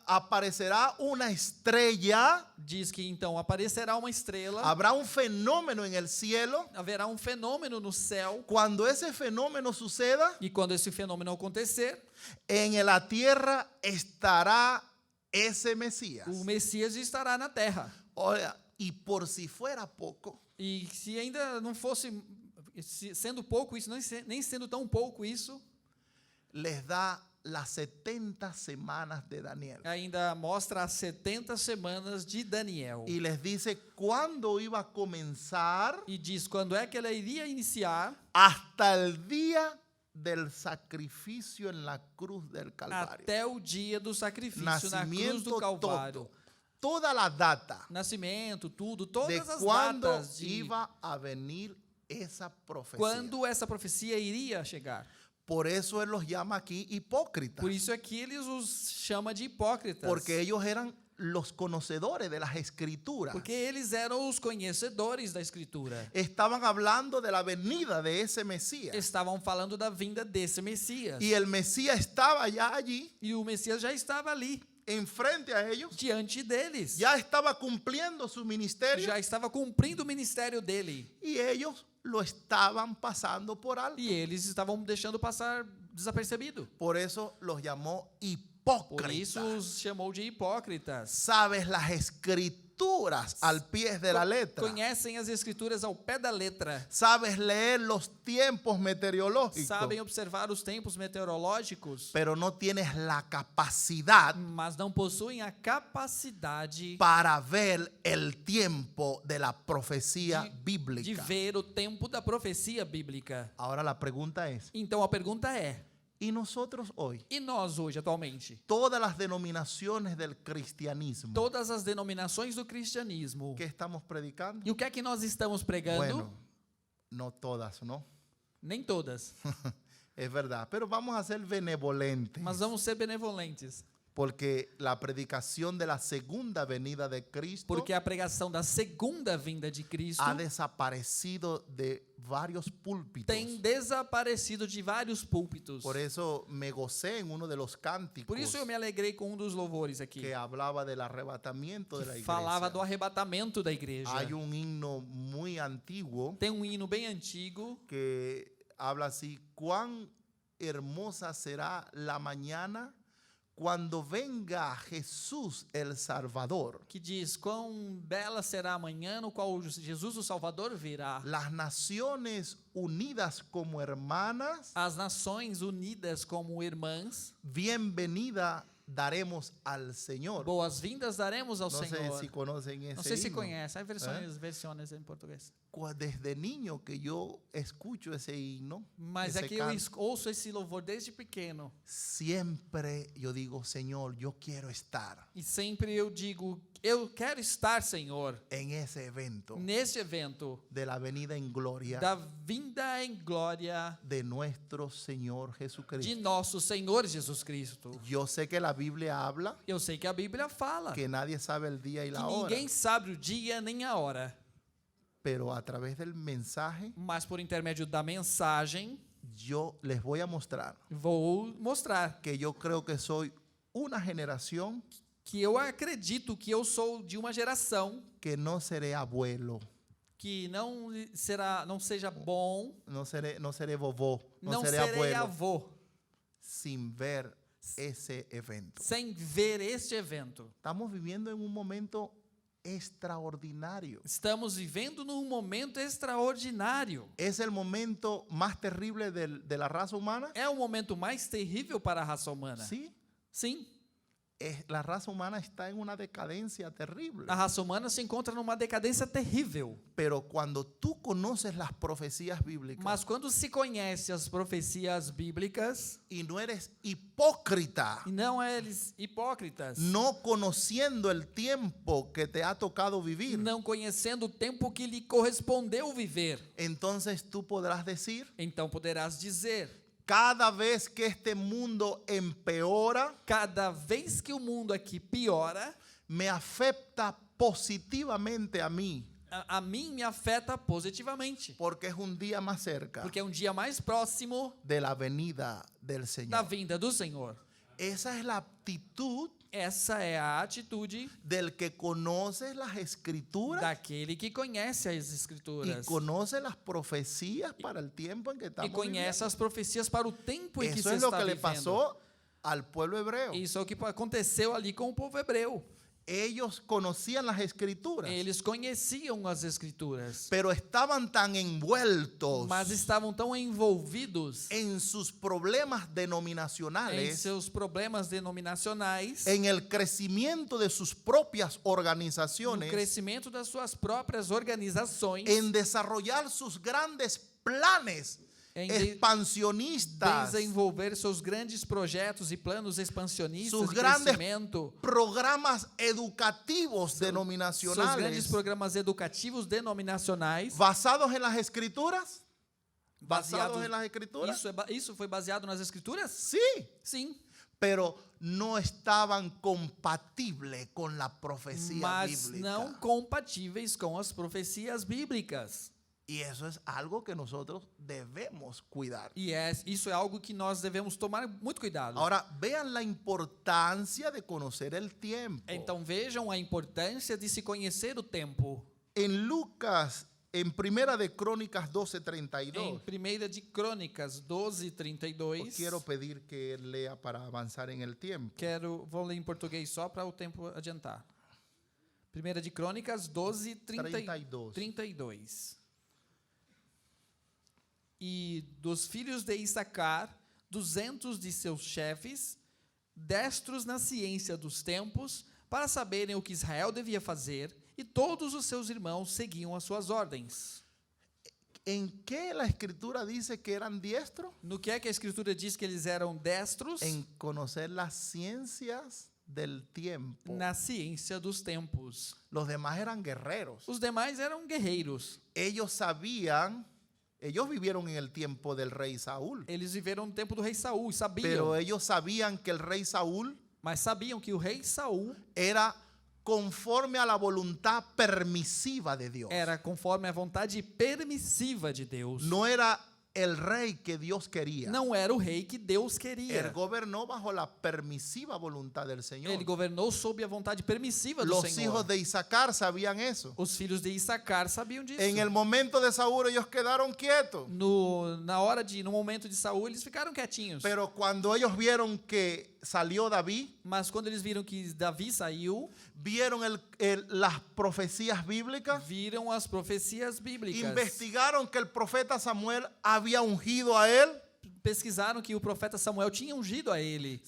[SPEAKER 1] aparecerá una estrella,
[SPEAKER 2] Diz que então aparecerá uma estrela,
[SPEAKER 1] habrá un fenómeno en el cielo.
[SPEAKER 2] haverá um fenômeno no céu,
[SPEAKER 1] Cuando ese fenómeno suceda,
[SPEAKER 2] e quando esse fenômeno acontecer,
[SPEAKER 1] en la tierra estará ese Mesías.
[SPEAKER 2] o Messias estará na terra.
[SPEAKER 1] Oiga, y por si fuera poco,
[SPEAKER 2] E se ainda não fosse, sendo pouco isso, nem sendo tão pouco isso,
[SPEAKER 1] les da las 70 semanas de Daniel.
[SPEAKER 2] ainda mostra as 70 semanas de Daniel.
[SPEAKER 1] Y les dice cuándo iba a comenzar
[SPEAKER 2] E diz quando é que ela iria iniciar
[SPEAKER 1] hasta el día del sacrificio en la cruz del Calvario.
[SPEAKER 2] até o dia do sacrifício na cruz do
[SPEAKER 1] Nacimiento
[SPEAKER 2] Calvário.
[SPEAKER 1] todo, toda la data
[SPEAKER 2] Nascimento, tudo,
[SPEAKER 1] de
[SPEAKER 2] todas as
[SPEAKER 1] cuándo
[SPEAKER 2] datas de
[SPEAKER 1] iba a venir esa profecía.
[SPEAKER 2] quando essa profecia iria chegar.
[SPEAKER 1] Por eso él los llama aquí hipócritas,
[SPEAKER 2] Por isso é que eles os chama de hipócritas.
[SPEAKER 1] porque ellos eran los conocedores de las escrituras.
[SPEAKER 2] Porque eles eram os conhecedores da Escritura.
[SPEAKER 1] Estaban hablando de la venida de ese Mesías.
[SPEAKER 2] Estavam falando da vinda desse Messias.
[SPEAKER 1] Y el Mesías estaba ya allí,
[SPEAKER 2] E o Messias já estava ali,
[SPEAKER 1] enfrente a ellos.
[SPEAKER 2] diante deles.
[SPEAKER 1] Ya estaba cumpliendo su ministerio.
[SPEAKER 2] Já estava cumprindo o ministério dele.
[SPEAKER 1] Y ellos lo estaban pasando por alto.
[SPEAKER 2] E eles estavam deixando passar desapercebido.
[SPEAKER 1] Por eso los llamó
[SPEAKER 2] Por isso
[SPEAKER 1] hipócritas.
[SPEAKER 2] os chamou de hipócritas.
[SPEAKER 1] Sabes las escrituras al pie de la letra.
[SPEAKER 2] Conhecem as Escrituras ao pé da letra.
[SPEAKER 1] Sabes leer los tiempos meteorológicos.
[SPEAKER 2] Sabem observar os tempos meteorológicos.
[SPEAKER 1] Pero no tienes la capacidad
[SPEAKER 2] Mas não possuem a capacidade
[SPEAKER 1] para ver el tiempo de la profecía
[SPEAKER 2] de
[SPEAKER 1] bíblica.
[SPEAKER 2] ver o tempo da profecia bíblica.
[SPEAKER 1] Ahora la pregunta es,
[SPEAKER 2] Então a pergunta é:
[SPEAKER 1] ¿y nosotros hoy?
[SPEAKER 2] e nós hoje, atualmente?
[SPEAKER 1] Todas las denominaciones del cristianismo,
[SPEAKER 2] Todas as denominações do cristianismo.
[SPEAKER 1] ¿qué estamos predicando?
[SPEAKER 2] E o que é que nós estamos pregando?
[SPEAKER 1] Bueno, no todas, ¿no?
[SPEAKER 2] Nem todas.
[SPEAKER 1] Es verdad, pero vamos a ser benevolentes,
[SPEAKER 2] Mas vamos ser benevolentes.
[SPEAKER 1] porque la predicación de la segunda venida de Cristo
[SPEAKER 2] Porque a pregação da segunda vinda de Cristo
[SPEAKER 1] ha desaparecido de varios púlpitos.
[SPEAKER 2] tem desaparecido de vários púlpitos.
[SPEAKER 1] Por eso me gocé en uno de los cánticos
[SPEAKER 2] Por isso eu me alegrei com um dos louvores aqui.
[SPEAKER 1] que hablaba del arrebatamiento de la
[SPEAKER 2] Que
[SPEAKER 1] iglesia.
[SPEAKER 2] falava do arrebatamento da igreja.
[SPEAKER 1] Hay un himno muy antiguo
[SPEAKER 2] Tem um hino bem antigo
[SPEAKER 1] que habla así: cuán hermosa será la mañana cuando venga Jesús el Salvador.
[SPEAKER 2] que diz: quão bela será a manhã no qual Jesus o Salvador virá.
[SPEAKER 1] Las naciones unidas como hermanas,
[SPEAKER 2] As nações unidas como irmãs,
[SPEAKER 1] bienvenida daremos al Señor.
[SPEAKER 2] boas-vindas daremos ao
[SPEAKER 1] No sé
[SPEAKER 2] Senhor.
[SPEAKER 1] si conocen ese
[SPEAKER 2] Não sei se
[SPEAKER 1] himno.
[SPEAKER 2] conhece, há versões em português.
[SPEAKER 1] Desde niño que yo escucho ese himno,
[SPEAKER 2] Mas
[SPEAKER 1] ese
[SPEAKER 2] é que eu
[SPEAKER 1] canto,
[SPEAKER 2] ouço esse louvor desde pequeno.
[SPEAKER 1] siempre yo digo: Señor, yo quiero estar
[SPEAKER 2] E sempre eu digo: eu quero estar, Senhor,
[SPEAKER 1] en ese evento
[SPEAKER 2] neste evento
[SPEAKER 1] de la venida en gloria
[SPEAKER 2] da vinda em glória
[SPEAKER 1] de nuestro Señor
[SPEAKER 2] de
[SPEAKER 1] Jesucristo.
[SPEAKER 2] nosso Senhor Jesus Cristo.
[SPEAKER 1] Yo sé que la Biblia habla
[SPEAKER 2] Eu sei que a Bíblia fala
[SPEAKER 1] que nadie sabe el día y
[SPEAKER 2] que
[SPEAKER 1] la hora,
[SPEAKER 2] ninguém sabe o dia nem a hora.
[SPEAKER 1] pero a través del mensaje
[SPEAKER 2] Mas por intermédio da mensagem,
[SPEAKER 1] yo les voy a mostrar
[SPEAKER 2] vou mostrar
[SPEAKER 1] que yo creo que soy una generación
[SPEAKER 2] que eu acredito que eu sou de uma geração
[SPEAKER 1] que no seré abuelo,
[SPEAKER 2] que não seja bom,
[SPEAKER 1] no seré bobó, no
[SPEAKER 2] não
[SPEAKER 1] seré
[SPEAKER 2] serei
[SPEAKER 1] abuelo
[SPEAKER 2] avô,
[SPEAKER 1] sin ver ese evento.
[SPEAKER 2] sem ver este evento.
[SPEAKER 1] Estamos viviendo en un momento extraordinario.
[SPEAKER 2] Estamos vivendo num momento extraordinário.
[SPEAKER 1] Es el momento más terrible de la raza humana.
[SPEAKER 2] É o momento mais terrível para a raça humana.
[SPEAKER 1] Sí,
[SPEAKER 2] Sim,
[SPEAKER 1] la raza humana está en una decadencia terrible.
[SPEAKER 2] a raça humana se encontra numa decadência terrível.
[SPEAKER 1] Pero cuando tú conoces las profecías bíblicas
[SPEAKER 2] Mas quando se conhece as profecias bíblicas
[SPEAKER 1] y no eres hipócrita,
[SPEAKER 2] e não eles hipócritas,
[SPEAKER 1] no conociendo el tiempo que te ha tocado vivir,
[SPEAKER 2] não conhecendo o tempo que lhe correspondeu viver,
[SPEAKER 1] entonces tú podrás decir,
[SPEAKER 2] então poderás dizer:
[SPEAKER 1] cada vez que este mundo empeora,
[SPEAKER 2] cada vez que o mundo aqui piora,
[SPEAKER 1] me afecta positivamente a mí,
[SPEAKER 2] a mim me afeta positivamente,
[SPEAKER 1] porque es un día más cerca
[SPEAKER 2] porque é um dia mais próximo
[SPEAKER 1] de la venida del
[SPEAKER 2] da
[SPEAKER 1] Señor.
[SPEAKER 2] vinda do Senhor.
[SPEAKER 1] Esa es la actitud
[SPEAKER 2] Essa é a atitude
[SPEAKER 1] del que conoce las escrituras
[SPEAKER 2] daquele que conhece as
[SPEAKER 1] y
[SPEAKER 2] Escrituras
[SPEAKER 1] conoce las profecías para el tiempo en que
[SPEAKER 2] e
[SPEAKER 1] estamos
[SPEAKER 2] conhece
[SPEAKER 1] viviendo.
[SPEAKER 2] as profecias para o tempo em que
[SPEAKER 1] Eso
[SPEAKER 2] se
[SPEAKER 1] es lo
[SPEAKER 2] está
[SPEAKER 1] que le
[SPEAKER 2] vivendo.
[SPEAKER 1] pasó al pueblo hebreo.
[SPEAKER 2] Isso é o que aconteceu ali com o povo hebreu.
[SPEAKER 1] Ellos conocían las escrituras,
[SPEAKER 2] Eles conheciam as Escrituras,
[SPEAKER 1] pero estaban tan envueltos
[SPEAKER 2] mas estavam tão envolvidos
[SPEAKER 1] en sus problemas
[SPEAKER 2] em
[SPEAKER 1] denominacionales,
[SPEAKER 2] seus problemas denominacionais,
[SPEAKER 1] en el crecimiento de sus propias
[SPEAKER 2] no
[SPEAKER 1] organizaciones,
[SPEAKER 2] crescimento das suas próprias organizações,
[SPEAKER 1] en desarrollar sus grandes planes
[SPEAKER 2] em
[SPEAKER 1] expansionistas,
[SPEAKER 2] desenvolver seus grandes projetos e planos expansionistas
[SPEAKER 1] sus
[SPEAKER 2] de
[SPEAKER 1] grandes
[SPEAKER 2] crescimento,
[SPEAKER 1] programas educativos
[SPEAKER 2] seus grandes
[SPEAKER 1] denominacionales
[SPEAKER 2] programas educativos denominacionais,
[SPEAKER 1] basados en las escrituras. ¿Basados
[SPEAKER 2] baseados
[SPEAKER 1] en las escrituras?
[SPEAKER 2] Isso foi baseado nas Escrituras?
[SPEAKER 1] Sí,
[SPEAKER 2] Sim,
[SPEAKER 1] pero no estaban compatibles con la profecía
[SPEAKER 2] mas
[SPEAKER 1] bíblica.
[SPEAKER 2] não compatíveis com as profecias bíblicas.
[SPEAKER 1] Y eso es algo que nosotros debemos cuidar.
[SPEAKER 2] E isso é algo que nós devemos tomar muito cuidado.
[SPEAKER 1] Ahora, vean la importancia de conocer el tiempo.
[SPEAKER 2] Então vejam a importância de se conhecer o tempo.
[SPEAKER 1] En Lucas, en Primera de Crónicas
[SPEAKER 2] Em
[SPEAKER 1] 12:32,
[SPEAKER 2] 1 de Crônicas 12:32.
[SPEAKER 1] quiero pedir que él lea para avanzar en el tiempo.
[SPEAKER 2] Vou ler em português só para o tempo adiantar. 1 de Crônicas 12:32. E dos filhos de Issacar, 200 de seus chefes, destros na ciência dos tempos, para saberem o que Israel devia fazer, e todos os seus irmãos seguiam as suas ordens.
[SPEAKER 1] ¿En qué la escritura dice que eran diestros?
[SPEAKER 2] No que é que a Escritura diz que eles eram destros?
[SPEAKER 1] En conocer las ciencias del tiempo.
[SPEAKER 2] Na ciência dos tempos.
[SPEAKER 1] Los demás eran guerreros.
[SPEAKER 2] Os demais eram guerreiros.
[SPEAKER 1] Ellos sabían, ellos vivieron en el tiempo del rey Saúl,
[SPEAKER 2] Eles viveram no tempo do rei Saul, sabiam.
[SPEAKER 1] pero ellos sabían que el rey Saúl
[SPEAKER 2] Mas sabiam que o rei Saul
[SPEAKER 1] era conforme a la voluntad permisiva de Dios.
[SPEAKER 2] era conforme a vontade permissiva de Deus.
[SPEAKER 1] No era el rey que Dios quería.
[SPEAKER 2] Não era o rei que Deus
[SPEAKER 1] Él
[SPEAKER 2] queria.
[SPEAKER 1] gobernó bajo la permisiva voluntad del Señor.
[SPEAKER 2] Ele governou sob a vontade permissiva do
[SPEAKER 1] Los
[SPEAKER 2] Senhor.
[SPEAKER 1] hijos de Isaacar sabían eso.
[SPEAKER 2] Os filhos de Issacar sabiam disso.
[SPEAKER 1] En el momento de Saúl ellos quedaron quietos.
[SPEAKER 2] No momento de Saul, eles ficaram quietinhos.
[SPEAKER 1] Pero cuando ellos vieron que salió David,
[SPEAKER 2] Mas quando eles viram que Davi saiu,
[SPEAKER 1] vieron las profecías bíblicas,
[SPEAKER 2] viram as profecias bíblicas.
[SPEAKER 1] investigaron que el profeta Samuel había ungido a él,
[SPEAKER 2] Pesquisaram que o profeta Samuel tinha ungido a ele.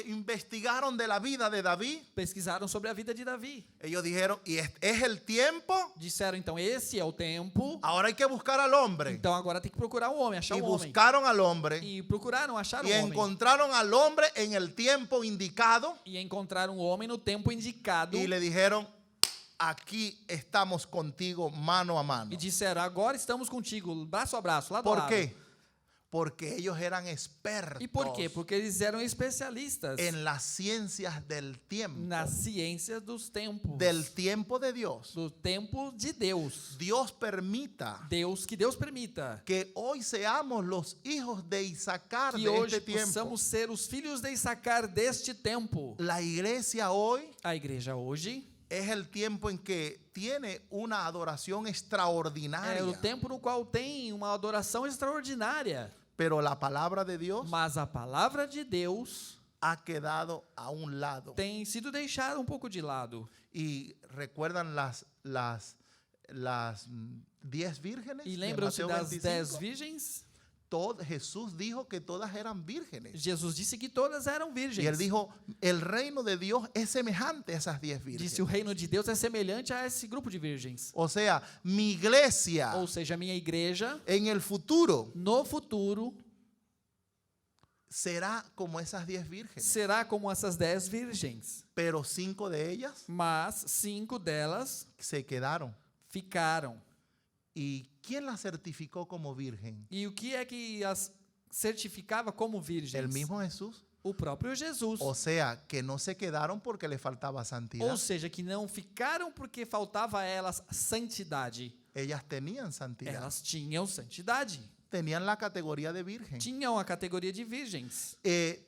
[SPEAKER 1] investigaron de la vida de David.
[SPEAKER 2] Pesquisaram sobre a vida de Davi.
[SPEAKER 1] Ellos dijeron, y es el tiempo,
[SPEAKER 2] Disseram, então, esse é o tempo.
[SPEAKER 1] ahora hay que buscar al hombre.
[SPEAKER 2] Então agora tem que procurar um homem, achar
[SPEAKER 1] Y
[SPEAKER 2] um homem.
[SPEAKER 1] buscaron al hombre
[SPEAKER 2] E procuraram achar
[SPEAKER 1] y
[SPEAKER 2] um homem.
[SPEAKER 1] encontraron al hombre en el tiempo indicado
[SPEAKER 2] E encontraram um homem no tempo indicado.
[SPEAKER 1] y le dijeron, aquí estamos contigo mano a mano.
[SPEAKER 2] E disseram, agora estamos contigo, braço a braço, lado a
[SPEAKER 1] ¿Por
[SPEAKER 2] lado.
[SPEAKER 1] qué? Porque ellos eran expertos
[SPEAKER 2] E por quê? Porque eles eram especialistas
[SPEAKER 1] en las ciencias del tiempo,
[SPEAKER 2] na ciência dos tempos.
[SPEAKER 1] del tiempo de Dios.
[SPEAKER 2] Do tempo de Deus.
[SPEAKER 1] Dios permita
[SPEAKER 2] Que Deus permita
[SPEAKER 1] que hoy seamos los hijos de Isaacar
[SPEAKER 2] que
[SPEAKER 1] de
[SPEAKER 2] hoje
[SPEAKER 1] este tiempo.
[SPEAKER 2] possamos ser os filhos de Issacar deste tempo.
[SPEAKER 1] La iglesia hoy
[SPEAKER 2] A igreja hoje
[SPEAKER 1] es el tiempo en que tiene una adoración extraordinaria.
[SPEAKER 2] é o tempo no qual tem uma adoração extraordinária.
[SPEAKER 1] Pero la palabra de Dios
[SPEAKER 2] Mas a palavra de Deus
[SPEAKER 1] ha quedado a un lado.
[SPEAKER 2] tem sido deixado um pouco de lado.
[SPEAKER 1] Y recuerdan las 10 vírgenes
[SPEAKER 2] E
[SPEAKER 1] de
[SPEAKER 2] lembram-se
[SPEAKER 1] Mateo
[SPEAKER 2] das 10
[SPEAKER 1] 25.
[SPEAKER 2] virgens?
[SPEAKER 1] Jesús dijo que todas eran vírgenes.
[SPEAKER 2] Jesus disse que todas eram
[SPEAKER 1] Y él
[SPEAKER 2] virgens.
[SPEAKER 1] dijo, el reino de Dios es semejante a esas 10 vírgenes.
[SPEAKER 2] Disse: o reino de Deus é semelhante a esse grupo de virgens.
[SPEAKER 1] O sea, mi iglesia
[SPEAKER 2] Ou seja, a minha igreja,
[SPEAKER 1] en el futuro
[SPEAKER 2] no futuro,
[SPEAKER 1] será como esas 10 vírgenes.
[SPEAKER 2] será como essas 10 virgens.
[SPEAKER 1] Pero 5 de ellas
[SPEAKER 2] Mas 5 delas
[SPEAKER 1] se quedaron.
[SPEAKER 2] ficaram.
[SPEAKER 1] ¿Y quién las certificó como virgen?
[SPEAKER 2] E o que é que as certificava como virgens?
[SPEAKER 1] El mismo Jesús.
[SPEAKER 2] O próprio Jesus.
[SPEAKER 1] O sea, que no se quedaron porque le faltaba santidad.
[SPEAKER 2] Ou seja, que não ficaram porque faltava a elas santidade.
[SPEAKER 1] Ellas tenían santidad.
[SPEAKER 2] Elas tinham santidade.
[SPEAKER 1] Tenían la categoría de virgen.
[SPEAKER 2] Tinham a categoria de virgens.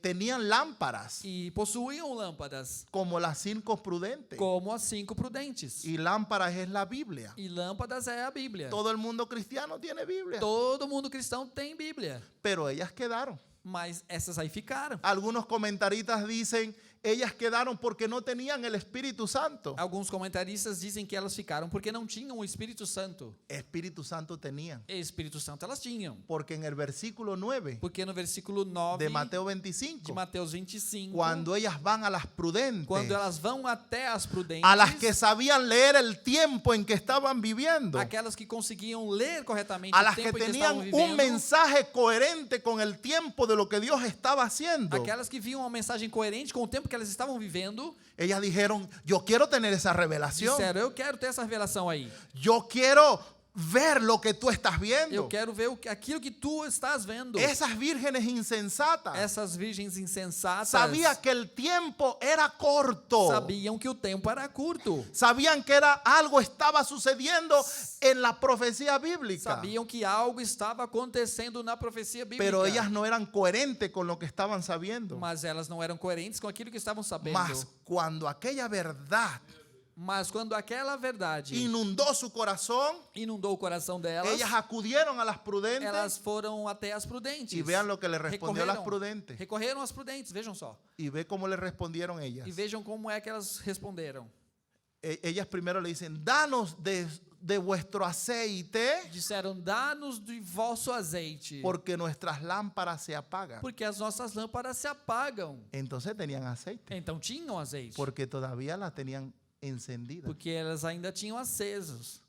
[SPEAKER 1] Tenían lámparas
[SPEAKER 2] E possuíam lâmpadas,
[SPEAKER 1] como las 5 prudentes.
[SPEAKER 2] como as 5 prudentes.
[SPEAKER 1] Y lámparas es la Biblia.
[SPEAKER 2] E lâmpadas é a Bíblia.
[SPEAKER 1] Todo el mundo cristiano tiene Biblia.
[SPEAKER 2] Todo mundo cristão tem Bíblia.
[SPEAKER 1] Pero ellas quedaron.
[SPEAKER 2] Mas essas aí ficaram.
[SPEAKER 1] Algunos comentaristas dicen, ellas quedaron porque no tenían el Espíritu Santo.
[SPEAKER 2] Alguns comentaristas dizem que elas ficaram porque não tinham o Espírito Santo.
[SPEAKER 1] Espíritu Santo tenían.
[SPEAKER 2] E Espírito Santo elas tinham.
[SPEAKER 1] Porque en el versículo 9
[SPEAKER 2] Porque no versículo 9
[SPEAKER 1] de Mateo
[SPEAKER 2] de
[SPEAKER 1] 25,
[SPEAKER 2] Mateus 25,
[SPEAKER 1] cuando ellas van a las prudentes,
[SPEAKER 2] quando elas vão até as prudentes,
[SPEAKER 1] a las que sabían leer el tiempo en que estaban viviendo,
[SPEAKER 2] aquelas que conseguiam ler corretamente
[SPEAKER 1] a
[SPEAKER 2] o
[SPEAKER 1] las que
[SPEAKER 2] tempo em que
[SPEAKER 1] tenían
[SPEAKER 2] estavam
[SPEAKER 1] un
[SPEAKER 2] vivendo,
[SPEAKER 1] mensaje coherente con el tiempo de lo que Dios estaba haciendo,
[SPEAKER 2] aquelas que viam uma mensagem coerente com o tempo que elas estavam vivendo,
[SPEAKER 1] ellas dijeron, yo quiero tener esa revelación,
[SPEAKER 2] disseram: eu quero ter essa revelação aí.
[SPEAKER 1] yo quiero ver lo que tú estás viendo.
[SPEAKER 2] Eu quero ver aquilo que tu estás vendo.
[SPEAKER 1] Esas vírgenes insensatas
[SPEAKER 2] Essas virgens insensatas
[SPEAKER 1] sabían que el tiempo era corto.
[SPEAKER 2] sabiam que o tempo era curto.
[SPEAKER 1] Sabían que algo estaba sucediendo en la profecía bíblica.
[SPEAKER 2] Sabiam que algo estava acontecendo na profecia bíblica.
[SPEAKER 1] Pero ellas no eran coherentes con lo que estaban sabiendo.
[SPEAKER 2] Mas elas não eram coerentes com aquilo que estavam sabendo.
[SPEAKER 1] Mas cuando aquella verdad
[SPEAKER 2] Mas quando aquela verdade
[SPEAKER 1] inundó su corazón,
[SPEAKER 2] inundou o coração delas,
[SPEAKER 1] ellas acudieron a las prudentes
[SPEAKER 2] elas foram até as prudentes.
[SPEAKER 1] y vean lo que le respondió a las
[SPEAKER 2] Recorreram-
[SPEAKER 1] prudentes.
[SPEAKER 2] Recorreram às prudentes, vejam só.
[SPEAKER 1] Y ve cómo le respondieron ellas.
[SPEAKER 2] E vejam como é que elas responderam.
[SPEAKER 1] Ellas primero le dicen, danos de vuestro aceite
[SPEAKER 2] Disseram: dá-nos de vosso azeite,
[SPEAKER 1] porque nuestras lámparas se apagan.
[SPEAKER 2] porque as nossas lâmpadas se apagam.
[SPEAKER 1] Entonces tenían aceite
[SPEAKER 2] Então tinham azeite,
[SPEAKER 1] porque todavía las tenían encendidas.
[SPEAKER 2] porque elas ainda tinham acesos.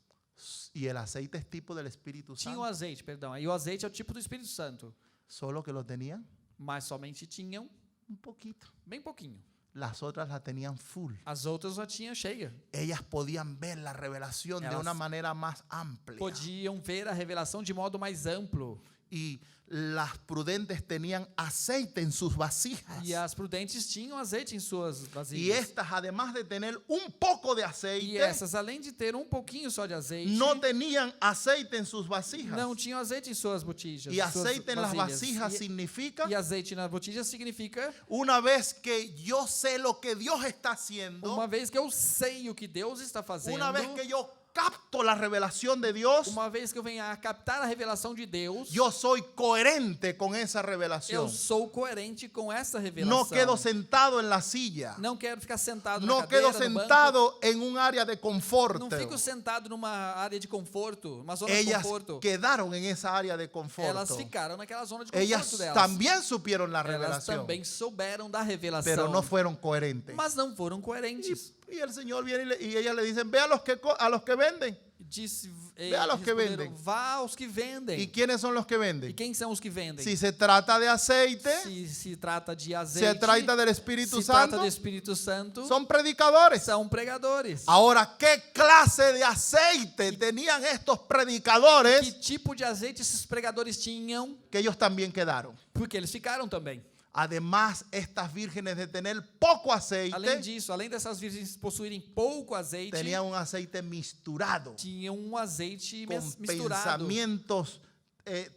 [SPEAKER 1] Y el aceite es tipo del Espíritu
[SPEAKER 2] Tinham o
[SPEAKER 1] Santo.
[SPEAKER 2] azeite, perdão. E o azeite é o tipo do Espírito Santo.
[SPEAKER 1] Solo que lo tenían
[SPEAKER 2] Mas somente tinham
[SPEAKER 1] un poquito.
[SPEAKER 2] bem pouquinho.
[SPEAKER 1] Las otras la tenían full.
[SPEAKER 2] As outras já tinham cheia.
[SPEAKER 1] Ellas podían ver la revelación de
[SPEAKER 2] Elas
[SPEAKER 1] una manera más amplia.
[SPEAKER 2] Podiam ver a revelação de modo mais amplo.
[SPEAKER 1] Y las prudentes tenían aceite en sus vasijas.
[SPEAKER 2] E as prudentes tinham azeite em suas
[SPEAKER 1] Y
[SPEAKER 2] vasilhas.
[SPEAKER 1] estas, además de tener un poco de
[SPEAKER 2] E
[SPEAKER 1] aceite,
[SPEAKER 2] essas, além de ter pouquinho só de azeite,
[SPEAKER 1] no tenían aceite en sus vasijas.
[SPEAKER 2] não tinham azeite em suas botijas.
[SPEAKER 1] Y aceite en las
[SPEAKER 2] vasilhas.
[SPEAKER 1] vasijas significa,
[SPEAKER 2] E azeite na botija significa:
[SPEAKER 1] una vez que yo sé lo que Dios está haciendo,
[SPEAKER 2] uma vez que eu sei o que Deus está fazendo,
[SPEAKER 1] una vez que yo capto la revelación de Dios,
[SPEAKER 2] uma vez que eu venho a captar a revelação de Deus,
[SPEAKER 1] yo soy coherente con esa
[SPEAKER 2] eu
[SPEAKER 1] revelación.
[SPEAKER 2] sou coherente com essa revelação.
[SPEAKER 1] No quedo sentado en la silla.
[SPEAKER 2] Não quero ficar sentado
[SPEAKER 1] No
[SPEAKER 2] na
[SPEAKER 1] quedo
[SPEAKER 2] cadeira, no banco.
[SPEAKER 1] sentado en un área de confort.
[SPEAKER 2] Não fico sentado numa área de conforto, uma zona de
[SPEAKER 1] Ellas
[SPEAKER 2] conforto.
[SPEAKER 1] quedaron en esa área de confort.
[SPEAKER 2] Elas ficaram naquela zona de conforto
[SPEAKER 1] Ellas
[SPEAKER 2] delas.
[SPEAKER 1] también supieron la
[SPEAKER 2] Elas
[SPEAKER 1] revelación,
[SPEAKER 2] também souberam da revelação,
[SPEAKER 1] pero no fueron coherentes.
[SPEAKER 2] mas não foram coerentes.
[SPEAKER 1] Y el Señor viene y ellas le dicen, ve a los que venden.
[SPEAKER 2] Disse,
[SPEAKER 1] Ve a los que
[SPEAKER 2] responderam,
[SPEAKER 1] vendem.
[SPEAKER 2] vá aos que vendem.
[SPEAKER 1] ¿Y quiénes son los que
[SPEAKER 2] E
[SPEAKER 1] venden?
[SPEAKER 2] quem são os que vendem?
[SPEAKER 1] Si se trata de aceite,
[SPEAKER 2] Se trata de azeite,
[SPEAKER 1] se trata del Espíritu
[SPEAKER 2] se trata
[SPEAKER 1] Santo,
[SPEAKER 2] do Espírito Santo,
[SPEAKER 1] son predicadores.
[SPEAKER 2] são pregadores.
[SPEAKER 1] Ahora, ¿qué clase de aceite tenían estos predicadores
[SPEAKER 2] Que tipo de azeite esses pregadores tinham?
[SPEAKER 1] que ellos también quedaron?
[SPEAKER 2] Porque eles ficaram também.
[SPEAKER 1] Además, estas vírgenes de tener poco
[SPEAKER 2] Além
[SPEAKER 1] aceite,
[SPEAKER 2] disso, além dessas virgens possuírem pouco azeite,
[SPEAKER 1] tenían un aceite misturado
[SPEAKER 2] tinham um azeite
[SPEAKER 1] con
[SPEAKER 2] misturado,
[SPEAKER 1] pensamientos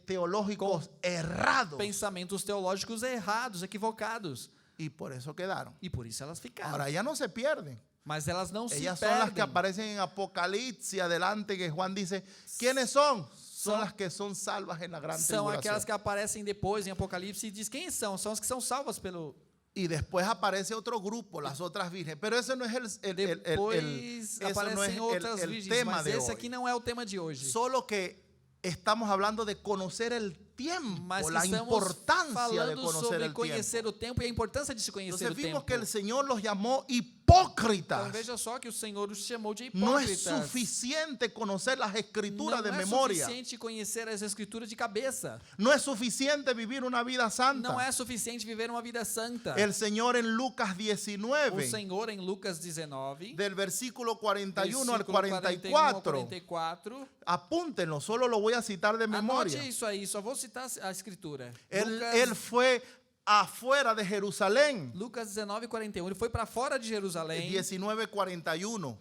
[SPEAKER 1] teológicos errados.
[SPEAKER 2] pensamentos teológicos errados, equivocados.
[SPEAKER 1] Y por eso quedaron.
[SPEAKER 2] E por isso elas ficaram.
[SPEAKER 1] Ahora, ya no se pierden.
[SPEAKER 2] Mas elas não
[SPEAKER 1] Ellas
[SPEAKER 2] se
[SPEAKER 1] son las que
[SPEAKER 2] perdem.
[SPEAKER 1] aparecen en Apocalipsis adelante, que Juan dice, ¿quiénes son? Son las que son salvas en la gran
[SPEAKER 2] São aquelas
[SPEAKER 1] tribulación.
[SPEAKER 2] que aparecem depois em Apocalipse e diz quem são? São as que são salvas
[SPEAKER 1] Y después aparece otro grupo, las otras vírgenes. Pero ese no es
[SPEAKER 2] Depois
[SPEAKER 1] eso no es
[SPEAKER 2] aparecem outras
[SPEAKER 1] el
[SPEAKER 2] virgens,
[SPEAKER 1] tema
[SPEAKER 2] mas
[SPEAKER 1] de
[SPEAKER 2] esse
[SPEAKER 1] hoy.
[SPEAKER 2] aqui não é o tema de hoje.
[SPEAKER 1] Solo que estamos hablando de conocer el tiempo,
[SPEAKER 2] Mas que
[SPEAKER 1] la
[SPEAKER 2] estamos
[SPEAKER 1] importancia de
[SPEAKER 2] falando
[SPEAKER 1] conocer
[SPEAKER 2] sobre
[SPEAKER 1] el
[SPEAKER 2] conhecer
[SPEAKER 1] tiempo.
[SPEAKER 2] o tempo e a importância de se conhecer
[SPEAKER 1] Entonces
[SPEAKER 2] o
[SPEAKER 1] vimos
[SPEAKER 2] tempo.
[SPEAKER 1] que el Señor los llamó
[SPEAKER 2] Então
[SPEAKER 1] hipócritas.
[SPEAKER 2] veja só que o Senhor os chamou de
[SPEAKER 1] No es
[SPEAKER 2] hipócritas.
[SPEAKER 1] suficiente conocer las escrituras
[SPEAKER 2] Não
[SPEAKER 1] de
[SPEAKER 2] é
[SPEAKER 1] memoria.
[SPEAKER 2] suficiente conhecer as escrituras de cabeça.
[SPEAKER 1] No es suficiente vivir una vida santa.
[SPEAKER 2] Não é suficiente viver uma vida santa.
[SPEAKER 1] El Señor en Lucas
[SPEAKER 2] O
[SPEAKER 1] 19,
[SPEAKER 2] Senhor em Lucas 19,
[SPEAKER 1] del versículo 41 al
[SPEAKER 2] versículo 41 ao
[SPEAKER 1] 44,
[SPEAKER 2] 44.
[SPEAKER 1] apúntenlo, solo lo voy a citar de memoria.
[SPEAKER 2] Anote isso aí, só vou citar a escritura.
[SPEAKER 1] Él fue afuera de Jerusalén.
[SPEAKER 2] Lucas 19, 41. Ele foi para fora de Jerusalém.
[SPEAKER 1] 19:41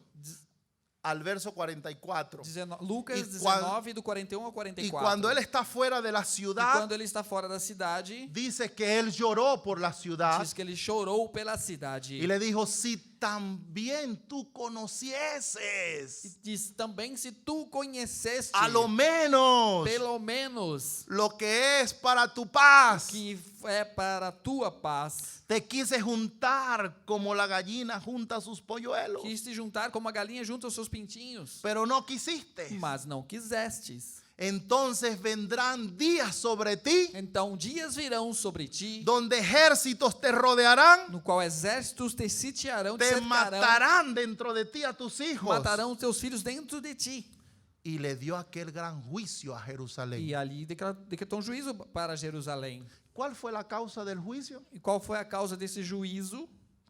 [SPEAKER 1] al verso 44.
[SPEAKER 2] Lucas
[SPEAKER 1] E
[SPEAKER 2] 19, do 41 ao
[SPEAKER 1] Y
[SPEAKER 2] 44.
[SPEAKER 1] cuando él está fuera de la
[SPEAKER 2] E
[SPEAKER 1] ciudad,
[SPEAKER 2] quando ele está fora da cidade,
[SPEAKER 1] dice que él lloró por la ciudad
[SPEAKER 2] diz que ele chorou pela cidade.
[SPEAKER 1] y le dijo, si también tú conocieses,
[SPEAKER 2] Diz também, se tu conheceste,
[SPEAKER 1] a lo menos,
[SPEAKER 2] pelo menos,
[SPEAKER 1] lo que es para tu paz,
[SPEAKER 2] que é para a tua paz,
[SPEAKER 1] te quise juntar como la gallina junta sus polluelos,
[SPEAKER 2] quis te juntar como a galinha junta os seus pintinhos,
[SPEAKER 1] pero no quisiste.
[SPEAKER 2] mas não quisestes.
[SPEAKER 1] Entonces vendrán días sobre ti
[SPEAKER 2] Então dias virão sobre ti,
[SPEAKER 1] donde ejércitos te rodearán,
[SPEAKER 2] no qual exércitos te sitiarão, te
[SPEAKER 1] te
[SPEAKER 2] cercarão,
[SPEAKER 1] matarán dentro de ti a tus hijos.
[SPEAKER 2] matarão os teus filhos dentro de ti.
[SPEAKER 1] Y le dio aquel gran juicio a Jerusalén.
[SPEAKER 2] E ali decretou um juízo para Jerusalém.
[SPEAKER 1] ¿Cuál fue la causa del juicio?
[SPEAKER 2] E qual foi a causa desse juízo?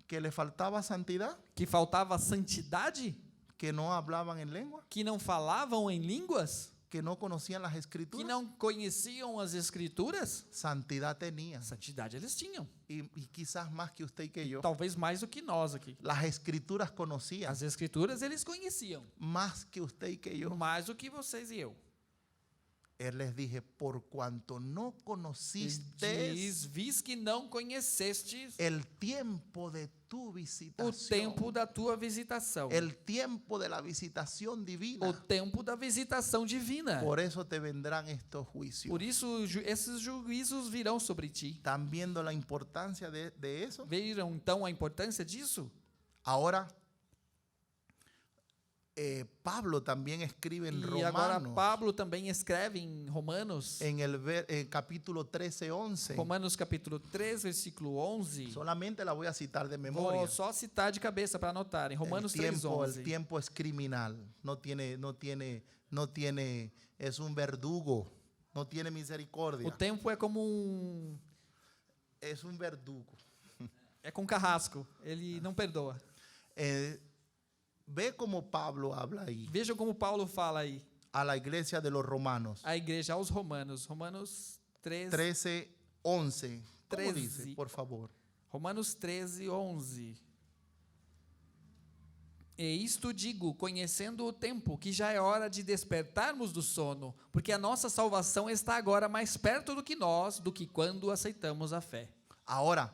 [SPEAKER 1] Que le faltaba santidad,
[SPEAKER 2] Que faltava santidade?
[SPEAKER 1] que no hablaban en lengua,
[SPEAKER 2] Que não falavam em línguas?
[SPEAKER 1] que no conocían las
[SPEAKER 2] Que
[SPEAKER 1] escrituras.
[SPEAKER 2] não conheciam as escrituras?
[SPEAKER 1] Santidad tenían.
[SPEAKER 2] Santidade eles tinham.
[SPEAKER 1] Y quizás más que usted y que yo.
[SPEAKER 2] Talvez mais do que nós aqui.
[SPEAKER 1] Las escrituras conocían.
[SPEAKER 2] As escrituras eles conheciam.
[SPEAKER 1] Más que usted y que yo.
[SPEAKER 2] Mais do que vocês e eu.
[SPEAKER 1] Él les dije, por cuanto no
[SPEAKER 2] Ele
[SPEAKER 1] conociste
[SPEAKER 2] diz, vis que não conhecestes
[SPEAKER 1] el tiempo de tu
[SPEAKER 2] o
[SPEAKER 1] visitación,
[SPEAKER 2] tempo da tua visitação.
[SPEAKER 1] el tiempo de la visitación
[SPEAKER 2] O
[SPEAKER 1] divina,
[SPEAKER 2] tempo da visitação divina.
[SPEAKER 1] por eso te vendrán estos juicios.
[SPEAKER 2] Por isso, esses juízos virão sobre ti.
[SPEAKER 1] ¿Están viendo la importancia de eso?
[SPEAKER 2] Viram então a importância disso?
[SPEAKER 1] Ahora, Pablo también escribe en
[SPEAKER 2] E agora
[SPEAKER 1] Romanos,
[SPEAKER 2] Pablo também escreve em Romanos,
[SPEAKER 1] en el capítulo 13, 11.
[SPEAKER 2] Romanos capítulo 3, versículo 11.
[SPEAKER 1] Solamente la voy a citar de
[SPEAKER 2] Vou
[SPEAKER 1] memoria.
[SPEAKER 2] só citar de cabeça para anotarem. Romanos 3,
[SPEAKER 1] El
[SPEAKER 2] 11.
[SPEAKER 1] tiempo es criminal, no tiene, es un verdugo, no tiene
[SPEAKER 2] O
[SPEAKER 1] misericordia,
[SPEAKER 2] tempo é como
[SPEAKER 1] es un verdugo.
[SPEAKER 2] é com carrasco. Ele não perdoa.
[SPEAKER 1] Ve como Pablo habla ahí
[SPEAKER 2] Vejam como Paulo fala aí.
[SPEAKER 1] a la iglesia de los romanos.
[SPEAKER 2] A igreja aos Romanos. Romanos 3,
[SPEAKER 1] 13, 11. ¿Cómo
[SPEAKER 2] 13.
[SPEAKER 1] dice, por favor?
[SPEAKER 2] Romanos 13, 11. E isto digo, conhecendo o tempo, que já é hora de despertarmos do sono, porque a nossa salvação está agora mais perto do que nós, do que quando aceitamos a fé.
[SPEAKER 1] Ahora,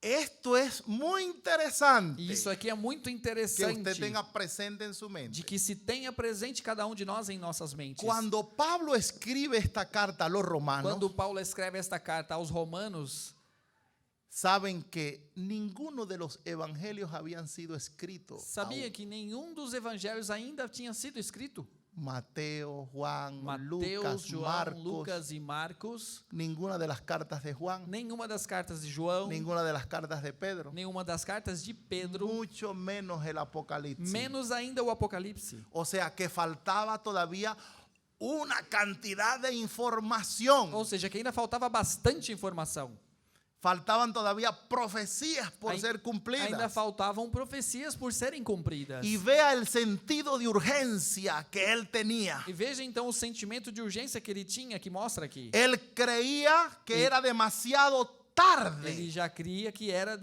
[SPEAKER 1] esto es muy interesante
[SPEAKER 2] E isso aqui é muito
[SPEAKER 1] que
[SPEAKER 2] interessante,
[SPEAKER 1] usted tenga presente en su mente.
[SPEAKER 2] de que se tenha presente cada um de nós em nossas mentes.
[SPEAKER 1] Cuando Pablo escribe esta carta a los romanos,
[SPEAKER 2] Quando Paulo escreve esta carta aos Romanos,
[SPEAKER 1] saben que ninguno de los evangelios habían sido escritos.
[SPEAKER 2] sabia que nenhum dos evangelhos ainda tinha sido escrito?
[SPEAKER 1] Mateo, Juan,
[SPEAKER 2] Mateus,
[SPEAKER 1] Lucas,
[SPEAKER 2] João,
[SPEAKER 1] Marcos,
[SPEAKER 2] Lucas e Marcos,
[SPEAKER 1] ninguna de las cartas de Juan,
[SPEAKER 2] nenhuma das cartas de João,
[SPEAKER 1] ninguna de las cartas de Pedro,
[SPEAKER 2] nenhuma das cartas de Pedro,
[SPEAKER 1] mucho menos el Apocalipsis.
[SPEAKER 2] menos ainda o Apocalipse.
[SPEAKER 1] O sea que faltaba todavía una cantidad de información.
[SPEAKER 2] Ou seja, que ainda faltava bastante informação.
[SPEAKER 1] Faltaban todavía profecías por
[SPEAKER 2] Ai-
[SPEAKER 1] ser
[SPEAKER 2] Ainda
[SPEAKER 1] cumplidas.
[SPEAKER 2] faltavam profecias por serem cumpridas.
[SPEAKER 1] Y vea el sentido de urgencia que él tenía.
[SPEAKER 2] E veja então o sentimento de urgência que ele tinha, que mostra aqui.
[SPEAKER 1] Él creía que
[SPEAKER 2] Y-
[SPEAKER 1] era demasiado
[SPEAKER 2] Ele
[SPEAKER 1] tarde.
[SPEAKER 2] já cria que era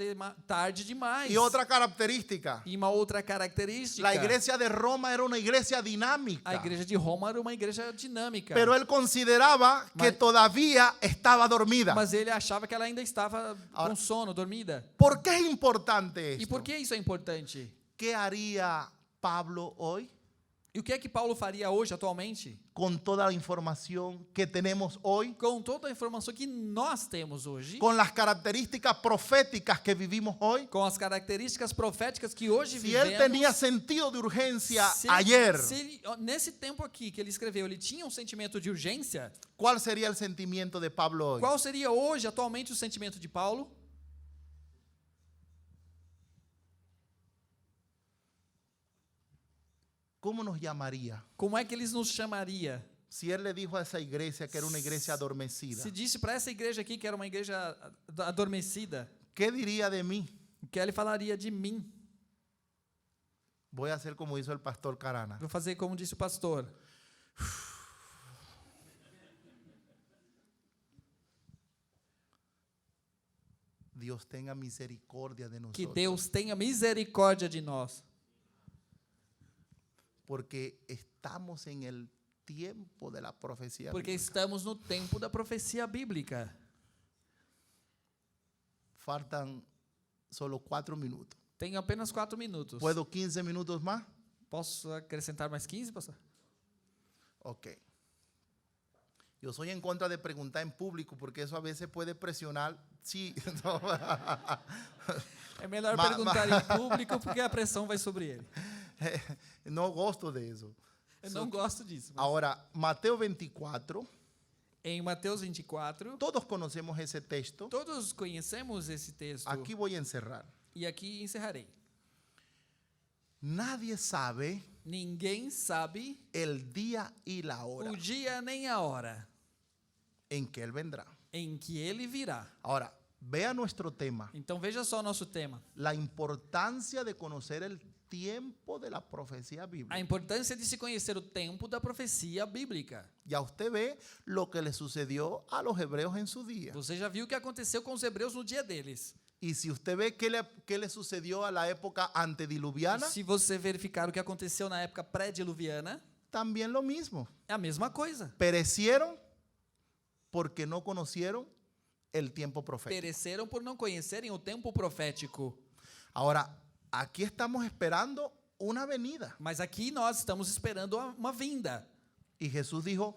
[SPEAKER 2] tarde demais.
[SPEAKER 1] Y otra característica,
[SPEAKER 2] E uma outra característica,
[SPEAKER 1] la iglesia de Roma era una iglesia dinámica.
[SPEAKER 2] a igreja de Roma era uma igreja dinâmica.
[SPEAKER 1] Pero él consideraba que
[SPEAKER 2] Mas-
[SPEAKER 1] todavía estaba dormida.
[SPEAKER 2] Mas ele achava que ela ainda estava
[SPEAKER 1] Ahora-
[SPEAKER 2] com sono, dormida.
[SPEAKER 1] ¿Por qué es importante
[SPEAKER 2] E
[SPEAKER 1] esto?
[SPEAKER 2] por que isso é importante?
[SPEAKER 1] ¿Qué haría Pablo hoy?
[SPEAKER 2] E o que é que Paulo faria hoje, atualmente?
[SPEAKER 1] con toda la información que tenemos hoy,
[SPEAKER 2] Com toda a informação que nós temos hoje,
[SPEAKER 1] con las características proféticas que vivimos hoy.
[SPEAKER 2] com as características proféticas que hoje
[SPEAKER 1] Si él
[SPEAKER 2] vivemos,
[SPEAKER 1] tenía sentido de urgencia
[SPEAKER 2] se
[SPEAKER 1] ayer,
[SPEAKER 2] ele, nesse tempo aqui que ele escreveu, ele tinha um sentimento de urgência,
[SPEAKER 1] ¿cuál sería el sentimiento de Pablo hoy?
[SPEAKER 2] qual seria hoje, atualmente, o sentimento de Paulo?
[SPEAKER 1] ¿Cómo nos llamaría?
[SPEAKER 2] Como é que ele nos chamaria?
[SPEAKER 1] Si él le dijo a esa iglesia que era una iglesia adormecida,
[SPEAKER 2] Se disse para essa igreja aqui que era uma igreja adormecida,
[SPEAKER 1] ¿qué diría de mí?
[SPEAKER 2] o que ele falaria de mim?
[SPEAKER 1] Voy a hacer como hizo el pastor Carana.
[SPEAKER 2] Vou fazer como disse o pastor.
[SPEAKER 1] Dios tenga misericordia de
[SPEAKER 2] Que
[SPEAKER 1] nosotros,
[SPEAKER 2] Deus tenha misericórdia de nós,
[SPEAKER 1] porque estamos en el tiempo de la profecía
[SPEAKER 2] porque
[SPEAKER 1] bíblica.
[SPEAKER 2] estamos no tempo da profecia bíblica.
[SPEAKER 1] Faltan solo 4 minutos.
[SPEAKER 2] Tenho apenas 4 minutos.
[SPEAKER 1] ¿Puedo 15 minutos más?
[SPEAKER 2] Posso acrescentar mais 15, pastor?
[SPEAKER 1] Ok. Yo soy en contra de preguntar en público porque eso a veces puede presionar. Sí. No.
[SPEAKER 2] É melhor
[SPEAKER 1] Ma-
[SPEAKER 2] perguntar em público porque a pressão vai sobre ele.
[SPEAKER 1] No gosto de eso.
[SPEAKER 2] Eu não gosto disso. Mas
[SPEAKER 1] Ahora, Mateo 24,
[SPEAKER 2] em Mateus 24,
[SPEAKER 1] todos conocemos ese texto.
[SPEAKER 2] todos conhecemos esse texto.
[SPEAKER 1] Aquí voy a encerrar.
[SPEAKER 2] E aqui encerrarei.
[SPEAKER 1] Nadie sabe
[SPEAKER 2] Ninguém sabe
[SPEAKER 1] el día y la hora
[SPEAKER 2] o dia nem a hora
[SPEAKER 1] en que Él vendrá.
[SPEAKER 2] em que ele virá.
[SPEAKER 1] Ahora, vea nuestro tema.
[SPEAKER 2] Então veja só o nosso tema.
[SPEAKER 1] La importancia de conocer el tiempo de la profecía
[SPEAKER 2] A
[SPEAKER 1] bíblica.
[SPEAKER 2] importância de se conhecer o tempo da profecia bíblica.
[SPEAKER 1] Ya usted ve lo que le sucedió a los hebreos en su día.
[SPEAKER 2] Você já viu o que aconteceu com os hebreus no dia deles.
[SPEAKER 1] Y si usted ve qué le sucedió a la época antediluviana,
[SPEAKER 2] Se você verificar o que aconteceu na época pré-diluviana,
[SPEAKER 1] también lo mismo.
[SPEAKER 2] é a mesma coisa.
[SPEAKER 1] Perecieron porque no conocieron el tiempo profético.
[SPEAKER 2] Pereceram por não conhecerem o tempo profético.
[SPEAKER 1] Ahora, aquí estamos esperando una venida.
[SPEAKER 2] Mas aqui nós estamos esperando uma vinda.
[SPEAKER 1] Y Jesús dijo,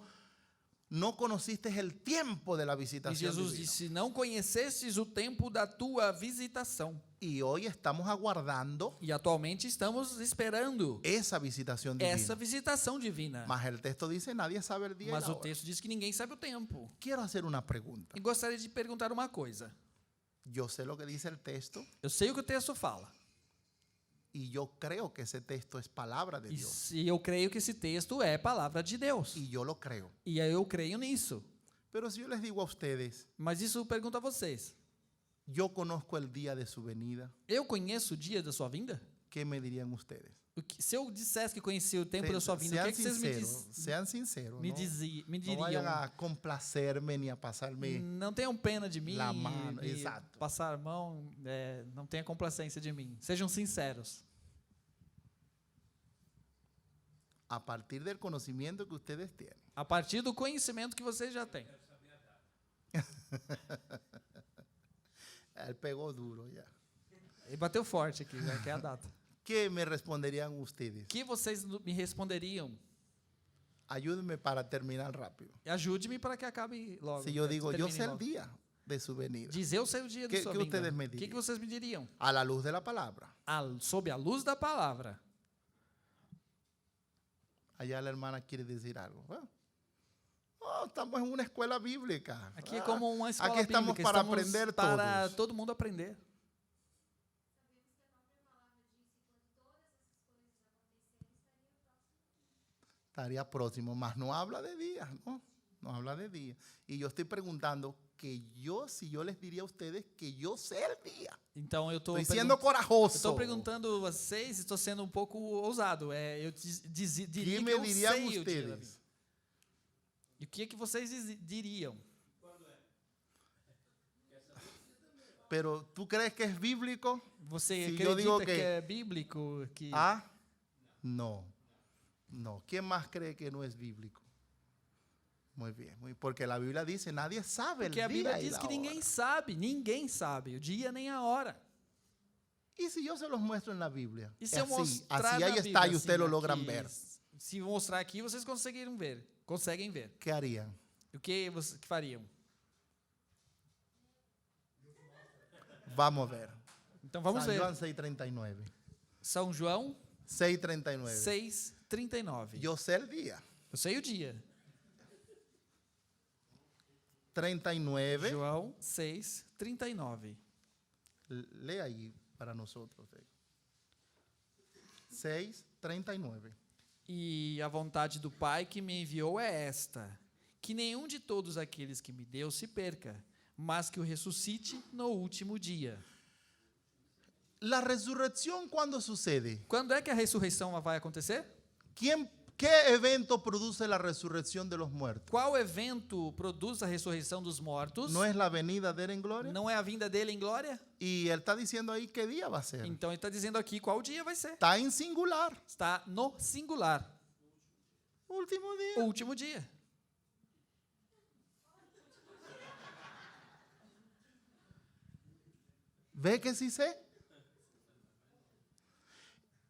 [SPEAKER 1] no conociste el tiempo de la
[SPEAKER 2] E
[SPEAKER 1] visitación
[SPEAKER 2] Jesus
[SPEAKER 1] divina.
[SPEAKER 2] disse: não conhecestes o tempo da tua visitação.
[SPEAKER 1] Y hoy estamos aguardando
[SPEAKER 2] E atualmente estamos esperando
[SPEAKER 1] esa visitación divina.
[SPEAKER 2] essa visitação divina.
[SPEAKER 1] Mas el texto dice, nadie sabe el día y
[SPEAKER 2] Mas
[SPEAKER 1] la
[SPEAKER 2] o
[SPEAKER 1] hora.
[SPEAKER 2] texto diz que ninguém sabe o tempo.
[SPEAKER 1] Quiero hacer una pregunta.
[SPEAKER 2] E gostaria de perguntar uma coisa.
[SPEAKER 1] Yo sé lo que dice el texto
[SPEAKER 2] Eu sei o que o texto fala.
[SPEAKER 1] y yo creo que ese texto es palabra de
[SPEAKER 2] E
[SPEAKER 1] Dios.
[SPEAKER 2] se eu creio que esse texto é palavra de Deus.
[SPEAKER 1] Y yo lo creo.
[SPEAKER 2] E eu creio nisso.
[SPEAKER 1] Pero si yo les digo a ustedes,
[SPEAKER 2] Mas isso eu pergunto a vocês.
[SPEAKER 1] yo conozco el día de su venida,
[SPEAKER 2] Eu conheço o dia da sua vinda?
[SPEAKER 1] ¿qué me dirían ustedes?
[SPEAKER 2] Se eu dissesse que conhecia o tempo da sua vinda, o que é que vocês
[SPEAKER 1] Sean sinceros.
[SPEAKER 2] me
[SPEAKER 1] ¿no?
[SPEAKER 2] diriam?
[SPEAKER 1] No vayan a complacerme ni a pasarme.
[SPEAKER 2] Não tenham pena de mim,
[SPEAKER 1] La mano,
[SPEAKER 2] me
[SPEAKER 1] exato.
[SPEAKER 2] passar a mão, não tenha complacência de mim. Sejam sinceros.
[SPEAKER 1] A partir del conocimiento que ustedes tienen.
[SPEAKER 2] A partir do conhecimento que vocês já têm.
[SPEAKER 1] Él pegó duro ya.
[SPEAKER 2] E bateu forte aqui, já que é a data.
[SPEAKER 1] ¿Qué me responderían ustedes?
[SPEAKER 2] O que vocês me responderiam?
[SPEAKER 1] Ayúdenme para terminar rápido.
[SPEAKER 2] Ajude-me para que acabe logo.
[SPEAKER 1] Si yo digo, yo
[SPEAKER 2] termine
[SPEAKER 1] sé el
[SPEAKER 2] logo.
[SPEAKER 1] día de su venida.
[SPEAKER 2] Diz, eu sei o dia da
[SPEAKER 1] Que-
[SPEAKER 2] sua
[SPEAKER 1] que
[SPEAKER 2] vinda.
[SPEAKER 1] ustedes me
[SPEAKER 2] O que
[SPEAKER 1] diriam?
[SPEAKER 2] vocês me diriam?
[SPEAKER 1] A la luz de la palabra.
[SPEAKER 2] Sob a luz da palavra.
[SPEAKER 1] Allá la hermana quiere decir algo. Bueno, estamos en una escuela bíblica.
[SPEAKER 2] Aqui é como uma escola
[SPEAKER 1] Aquí estamos
[SPEAKER 2] bíblica.
[SPEAKER 1] para
[SPEAKER 2] Estamos
[SPEAKER 1] aprender
[SPEAKER 2] para
[SPEAKER 1] todos.
[SPEAKER 2] todo mundo aprender.
[SPEAKER 1] Estaría próximo, mas no habla de días, ¿no? No habla de días. Y yo estoy preguntando si yo les diría a ustedes que yo sé el día.
[SPEAKER 2] Então eu estou
[SPEAKER 1] Estoy siendo corajoso.
[SPEAKER 2] Estou perguntando a vocês, estou sendo um pouco ousado. Eu diria
[SPEAKER 1] ¿Qué
[SPEAKER 2] que
[SPEAKER 1] me
[SPEAKER 2] eu
[SPEAKER 1] dirían
[SPEAKER 2] sei o dia da
[SPEAKER 1] ustedes?
[SPEAKER 2] vinda. E o que é que vocês diriam?
[SPEAKER 1] Pero ¿tú crees que es bíblico?
[SPEAKER 2] Você
[SPEAKER 1] Se eu digo
[SPEAKER 2] acredita que
[SPEAKER 1] que-
[SPEAKER 2] é bíblico? Que
[SPEAKER 1] Ah, no. No. ¿Quién más cree que no es bíblico? Muy bien, porque la Biblia dice, nadie sabe el
[SPEAKER 2] Porque a
[SPEAKER 1] día
[SPEAKER 2] Bíblia
[SPEAKER 1] y
[SPEAKER 2] diz
[SPEAKER 1] la
[SPEAKER 2] que
[SPEAKER 1] hora.
[SPEAKER 2] ninguém sabe o dia nem a hora.
[SPEAKER 1] ¿Y si yo se los muestro en la Biblia?
[SPEAKER 2] E se eu
[SPEAKER 1] Así,
[SPEAKER 2] mostrar
[SPEAKER 1] así
[SPEAKER 2] na
[SPEAKER 1] ahí
[SPEAKER 2] Bíblia,
[SPEAKER 1] está y ustedes lo
[SPEAKER 2] assim,
[SPEAKER 1] logran
[SPEAKER 2] aqui,
[SPEAKER 1] ver.
[SPEAKER 2] Se mostrar aqui, vocês conseguem ver.
[SPEAKER 1] ¿Qué harían?
[SPEAKER 2] O que vocês fariam?
[SPEAKER 1] Vamos a ver.
[SPEAKER 2] Então vamos
[SPEAKER 1] San
[SPEAKER 2] ver.
[SPEAKER 1] Juan 6:39.
[SPEAKER 2] São João
[SPEAKER 1] 6:39.
[SPEAKER 2] 6:39.
[SPEAKER 1] Yo sé el día.
[SPEAKER 2] Eu sei o dia.
[SPEAKER 1] 39.
[SPEAKER 2] João 6:39.
[SPEAKER 1] Lea ahí para nosotros. 6:39.
[SPEAKER 2] E a vontade do Pai que me enviou é esta: que nenhum de todos aqueles que me deu se perca, mas que o ressuscite no último dia.
[SPEAKER 1] La resurrección, ¿cuándo sucede?
[SPEAKER 2] Quando é que a ressurreição vai acontecer?
[SPEAKER 1] ¿Qué evento produce la resurrección de los muertos?
[SPEAKER 2] Qual evento produz a ressurreição dos mortos?
[SPEAKER 1] ¿No es la venida de él en gloria?
[SPEAKER 2] Não é a vinda dele em glória?
[SPEAKER 1] Y él está diciendo ahí qué día va a ser.
[SPEAKER 2] Então ele está dizendo aqui qual dia vai ser.
[SPEAKER 1] Está en singular.
[SPEAKER 2] Está no singular.
[SPEAKER 1] Último
[SPEAKER 2] O
[SPEAKER 1] día.
[SPEAKER 2] último dia.
[SPEAKER 1] ¿Ve que sí sé?